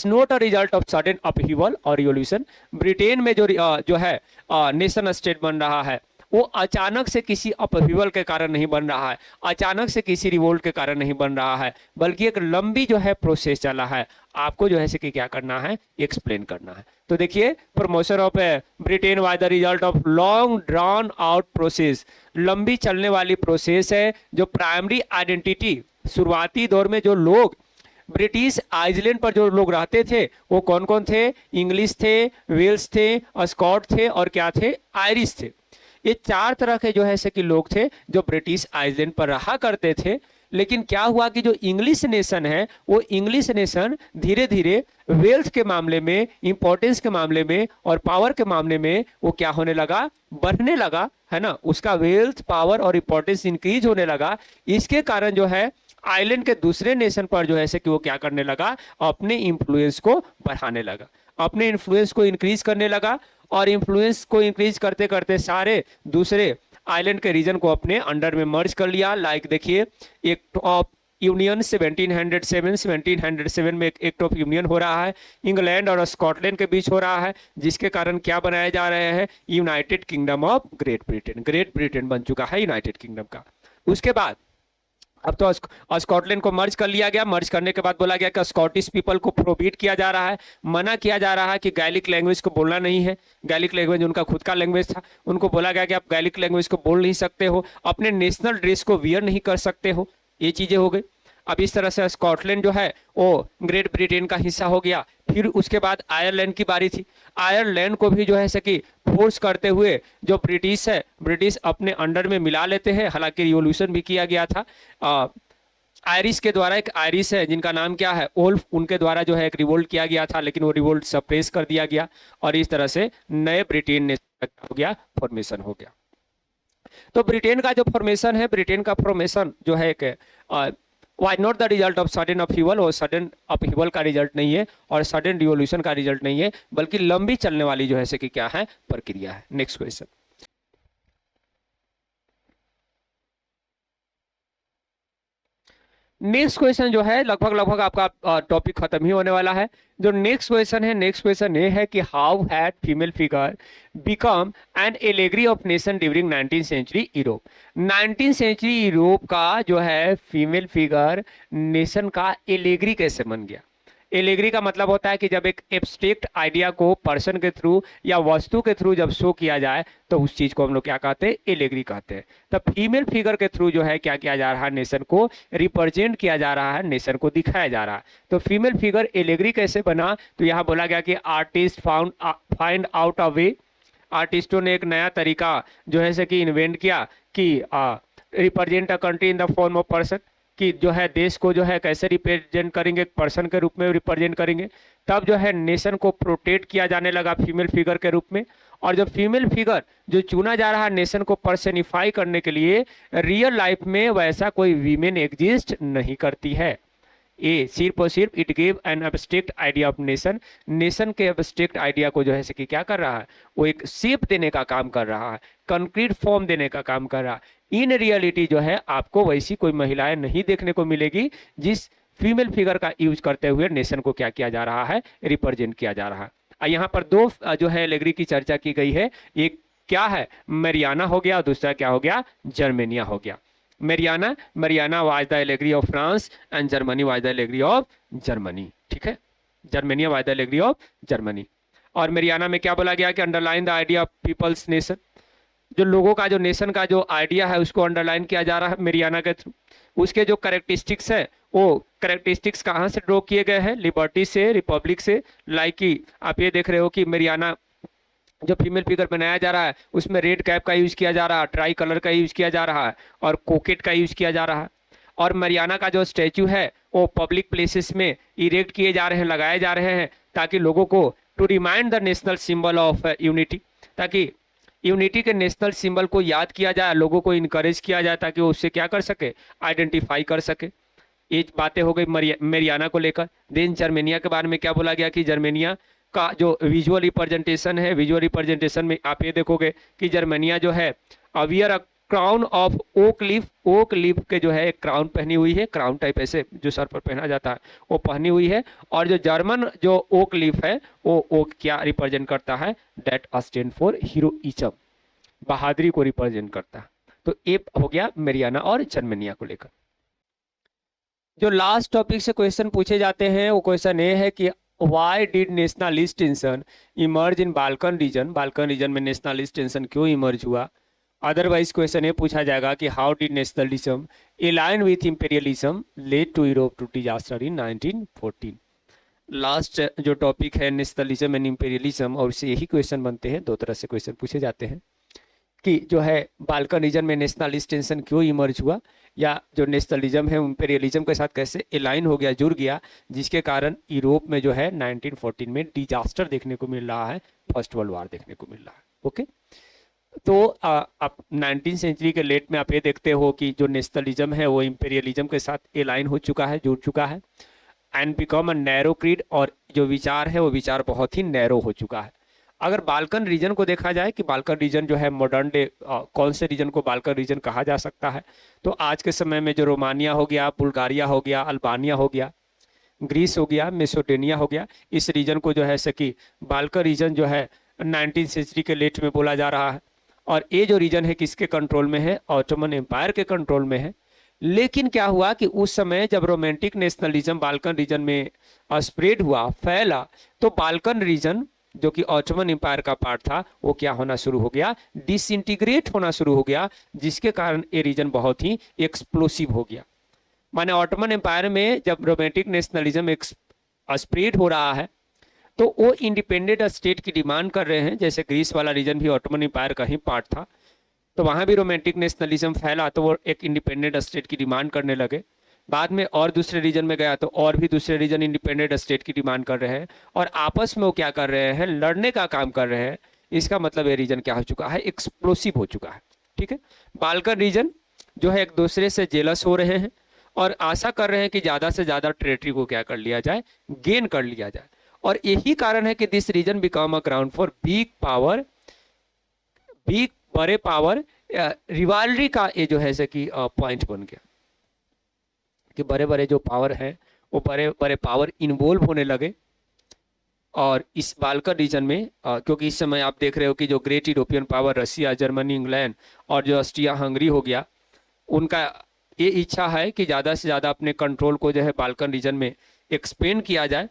not a result of sudden upheaval or revolution। Britain में जो है नेशन स्टेट बन रहा है, वो अचानक से किसी अपहीवल के कारण नहीं बन रहा है, अचानक से किसी रिवोल्ट के कारण नहीं बन रहा है, बल्कि एक लंबी जो है प्रोसेस चला है। आपको जो है कि क्या करना है, एक्सप्लेन करना है। तो देखिए, promotion of Britain was the result of long drawn out process, लंबी चलने वाली प्रोसेस है। जो प्राइमरी आइडेंटिटी, शुरुआती दौर में जो लोग ब्रिटिश आइलैंड पर जो लोग रहते थे वो कौन कौन थे, इंग्लिश थे, वेल्स थे, स्कॉट थे, और क्या थे, आयरिश थे। ये चार तरह के जो है कि लोग थे जो ब्रिटिश आइलैंड पर रहा करते थे। लेकिन क्या हुआ कि जो इंग्लिश नेशन है, वो इंग्लिश नेशन धीरे धीरे वेल्थ के मामले में, इंपॉर्टेंस के मामले में और पावर के मामले में वो क्या होने लगा, बढ़ने लगा, है ना। उसका वेल्थ, पावर और इंपॉर्टेंस इंक्रीज होने लगा। इसके कारण जो है आइलैंड के दूसरे नेशन पर जो है कि वो क्या करने लगा, अपने इन्फ्लुएंस को बढ़ाने लगा, अपने इन्फ्लुएंस को इंक्रीज करने लगा। और इन्फ्लुएंस को इंक्रीज करते करते सारे दूसरे आइलैंड के रीजन को अपने अंडर में मर्ज कर लिया। लाइक देखिए, एक्ट ऑफ यूनियन 1707 में एक एक्ट ऑफ यूनियन हो रहा है, इंग्लैंड और स्कॉटलैंड के बीच हो रहा है, जिसके कारण क्या बनाए जा रहे हैं, United kingdom of great Britain. Great Britain बन चुका है यूनाइटेड किंगडम का। उसके बाद अब तो स्कॉटलैंड को मर्ज कर लिया गया। मर्ज करने के बाद बोला गया कि स्कॉटिश पीपल को प्रोहिबिट किया जा रहा है, मना किया जा रहा है कि गैलिक लैंग्वेज को बोलना नहीं है। गैलिक लैंग्वेज उनका खुद का लैंग्वेज था, उनको बोला गया कि आप गैलिक लैंग्वेज को बोल नहीं सकते हो, अपने नेशनल ड्रेस को वियर नहीं कर सकते हो, ये चीजें हो गई। अब इस तरह से स्कॉटलैंड जो है वो ग्रेट ब्रिटेन का हिस्सा हो गया। फिर उसके बाद आयरलैंड की बारी थी। आयरलैंड को भी जो है कि फोर्स करते हुए जो ब्रिटिश है, ब्रिटिश अपने अंडर में मिला लेते हैं। हालांकि रिवोल्यूशन भी किया गया था आयरिश के द्वारा। एक आयरिश है जिनका नाम क्या है, ओल्फ, उनके द्वारा जो है एक रिवोल्ट किया गया था, लेकिन वो रिवोल्ट सप्रेस कर दिया गया और इस तरह से नए ब्रिटेन ने हो गया, फॉर्मेशन हो गया। तो ब्रिटेन का जो फॉर्मेशन है, ब्रिटेन का फॉर्मेशन जो है एक was not the result of sudden upheaval, और सडन अपहीवल का रिजल्ट नहीं है और सडन रिवोल्यूशन का रिजल्ट नहीं है, बल्कि लंबी चलने वाली जो है कि क्या है, प्रक्रिया है। Next question. नेक्स्ट क्वेश्चन जो है लगभग आपका टॉपिक खत्म ही होने वाला है। जो नेक्स्ट क्वेश्चन है, नेक्स्ट क्वेश्चन ये है कि how had female figure become an allegory of nation during 19th century Europe. 19th century Europe का जो है फीमेल फिगर नेशन का एलेगरी कैसे बन गया। एलेगरी का मतलब होता है कि जब एक एब्स्ट्रैक्ट आइडिया को पर्सन के थ्रू या वस्तु के थ्रू जब शो किया जाए तो उस चीज को हम लोग क्या कहते हैं, एलेगरी कहते हैं। तब फीमेल फिगर के थ्रू जो है क्या किया जा रहा है, नेशन को रिप्रेजेंट किया जा रहा है, नेशन को दिखाया जा रहा है। तो फीमेल फिगर एलेगरी कैसे बना, तो यहाँ बोला गया कि आर्टिस्ट फाइंड आउट अ वे, आर्टिस्टों ने एक नया तरीका जो है से कि इन्वेंट किया कि represent a country in the form of person, कि जो है देश को जो है कैसे रिप्रेजेंट करेंगे, एक पर्सन के रूप में रिप्रेजेंट करेंगे। तब जो है नेशन को प्रोटेक्ट किया जाने लगा फीमेल फिगर के रूप में। और जो फीमेल फिगर जो चुना जा रहा है नेशन को पर्सनिफाई करने के लिए, रियल लाइफ में वैसा कोई वीमेन एग्जिस्ट नहीं करती है। ए सिर्फ और सिर्फ it give an abstract idea of nation, nation के एब्स्ट्रैक्ट आइडिया को जो है कि क्या कर रहा है, वो एक शेप देने का काम कर रहा है, कंक्रीट फॉर्म देने का काम कर रहा है। इन रियलिटी जो है आपको वैसी कोई महिलाएं नहीं देखने को मिलेगी जिस फीमेल फिगर का यूज करते हुए नेशन को क्या किया जा रहा है, रिप्रेजेंट किया जा रहा है। यहाँ पर दो जो है एलेगरी की चर्चा की गई है, एक क्या है, मैरियाना हो गया, और दूसरा क्या हो गया, जर्मेनिया हो गया। Marianne was the allegory of France and Germany was the allegory of Germany. ठीक है, Germania was the allegory of Germany. और मैरियाना में क्या बोला गया कि underline the idea of people's nation, जो लोगों का जो नेशन का जो आइडिया है उसको अंडरलाइन किया जा रहा है मैरियाना के थ्रू। उसके जो कैरेक्टरिस्टिक्स है वो कैरेक्टरिस्टिक्स कहाँ से ड्रॉ किए गए हैं, लिबर्टी से, रिपब्लिक से। लाइक कि आप ये देख रहे हो कि मैरियाना जो फीमेल फिगर बनाया जा रहा है उसमें रेड कैप का यूज किया जा रहा है, ट्राई कलर का यूज किया जा रहा है, और कोकेट का यूज किया जा रहा है। और मैरियाना का जो स्टैचू है वो पब्लिक प्लेसेस में इरेक्ट किए जा रहे हैं, लगाए जा रहे हैं, ताकि लोगों को to remind the national symbol of unity, ताकि यूनिटी के नेशनल सिंबल को याद किया जाए, लोगों को इनकरेज किया जाए ताकि वो उससे क्या कर सके, आइडेंटिफाई कर सके। ये बातें हो गई मैरियाना को लेकर। देन जर्मेनिया के बारे में क्या बोला गया कि जर्मेनिया का जो विजुअल रिप्रेजेंटेशन है, विजुअल रिप्रेजेंटेशन में आप ये देखोगे कि जर्मेनिया जो है wear a crown of oak leaf, oak leaf के जो है एक क्राउन पहनी हुई है, क्राउन टाइप ऐसे जो सर पर पहना जाता है वो पहनी हुई है। और जो जर्मन जो ओक लीफ है वो ओक क्या रिप्रेजेंट करता है, डेट स्टैंड फॉर हीरोइज्म, बहादुरी को रिप्रेजेंट करता है। तो ये हो गया मैरियाना और जर्मेनिया को लेकर। जो लास्ट टॉपिक से क्वेश्चन पूछे जाते हैं वो क्वेश्चन ये है कि why did nationalist tension emerge in Balkan region, Balkan region में नेशनलिस्ट टेंशन क्यों इमर्ज हुआ। अदरवाइज क्वेश्चन ये पूछा जाएगा कि how did nationalism align with imperialism led to Europe to disaster in 1914। Last जो टॉपिक है नेशनलिज्म एंड इंपीरियलिज्म, और उससे यही क्वेश्चन बनते हैं, दो तरह से क्वेश्चन पूछे जाते हैं कि जो है बाल्कन रीजन में नेशनलिस्ट टेंशन क्यों इमर्ज हुआ, या जो नेशनलिज्म है इंपीरियलिज्म के साथ कैसे अलाइन हो गया, जुड़ गया, जिसके कारण यूरोप में जो है 1914 में डिजास्टर देखने को मिल रहा है, फर्स्ट वर्ल्ड वॉर देखने को मिल रहा है। ओके, तो आप 19th सेंचुरी के लेट में आप ये देखते हो कि जो नेशनलिज्म है वो इंपीरियलिज्म के साथ अलाइन हो चुका है, जुड़ चुका है, and become a narrow creed, और जो विचार है वो विचार बहुत ही नैरो हो चुका है। अगर बाल्कन रीजन को देखा जाए कि बाल्कन रीजन जो है मॉडर्न डे कौन से रीजन को बाल्कन रीजन कहा जा सकता है, तो आज के समय में जो रोमानिया हो गया, बुल्गारिया हो गया, अल्बानिया हो गया, ग्रीस हो गया, मेसोटेनिया हो गया, इस रीजन को जो है सकी बाल्कन रीजन जो है 19th सेंचुरी के लेट में बोला जा रहा है। और ये जो रीजन है किसके कंट्रोल में है, ऑटोमन एम्पायर के कंट्रोल में है। लेकिन क्या हुआ कि उस समय जब रोमांटिक नेशनलिज्म बाल्कन रीजन में स्प्रेड हुआ, फैला, तो बाल्कन रीजन जो कि ऑटोमन एम्पायर का पार्ट था वो क्या होना शुरू हो गया, डिसइंटीग्रेट होना शुरू हो गया, जिसके कारण ये रीजन बहुत ही एक्सप्लोसिव हो गया। माने ऑटोमन एम्पायर में जब रोमांटिक नेशनलिज्म स्प्रेड हो रहा है तो वो इंडिपेंडेंट स्टेट की डिमांड कर रहे हैं, जैसे ग्रीस वाला रीजन भी ऑटोमन एम्पायर का ही पार्ट था, तो वहां भी रोमांटिक नेशनलिज्म फैला तो वो एक इंडिपेंडेंट स्टेट की डिमांड करने लगे। बाद में और दूसरे रीजन में गया तो और भी दूसरे रीजन इंडिपेंडेंट स्टेट की डिमांड कर रहे हैं, और आपस में वो क्या कर रहे हैं, लड़ने का काम कर रहे हैं। इसका मतलब ये रीजन क्या हो चुका है, एक्सप्लोसिव हो चुका है। ठीक है, बाल्कन रीजन जो है एक दूसरे से जेलस हो रहे हैं और आशा कर रहे हैं कि ज्यादा से ज्यादा टेरिटरी को क्या कर लिया जाए, गेन कर लिया जाए। और यही कारण है कि this region become a ground for big power, big बड़े पावर रिवालरी का ये जो है कि पॉइंट बन गया कि बड़े बड़े जो पावर हैं वो बड़े बड़े पावर इन्वॉल्व होने लगे। और इस बाल्कन रीजन में क्योंकि इस समय आप देख रहे हो कि जो ग्रेट यूरोपियन पावर रसिया, जर्मनी, इंग्लैंड और जो ऑस्ट्रिया हंगरी हो गया, उनका ये इच्छा है कि ज़्यादा से ज़्यादा अपने कंट्रोल को जो है बाल्कन रीजन में एक्सपेंड किया जाए,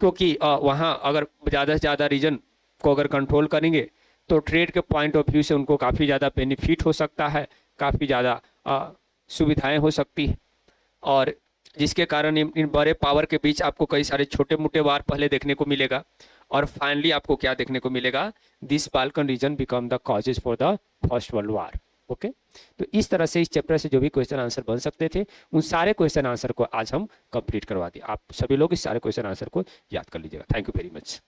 क्योंकि वहाँ अगर ज़्यादा से ज़्यादा रीजन को अगर कंट्रोल करेंगे तो ट्रेड के पॉइंट ऑफ व्यू से उनको काफ़ी ज़्यादा बेनिफिट हो सकता है, काफ़ी ज़्यादा सुविधाएं हो सकती है, और जिसके कारण इन बड़े पावर के बीच आपको कई सारे छोटे मोटे वार पहले देखने को मिलेगा, और फाइनली आपको क्या देखने को मिलेगा, this Balkan reason become the causes for the first world war. Okay, तो इस तरह से इस चैप्टर से जो भी क्वेश्चन आंसर बन सकते थे उन सारे क्वेश्चन आंसर को आज हम कंप्लीट करवा दिए। आप सभी लोग इस सारे क्वेश्चन आंसर को याद कर लीजिएगा। Thank you very much.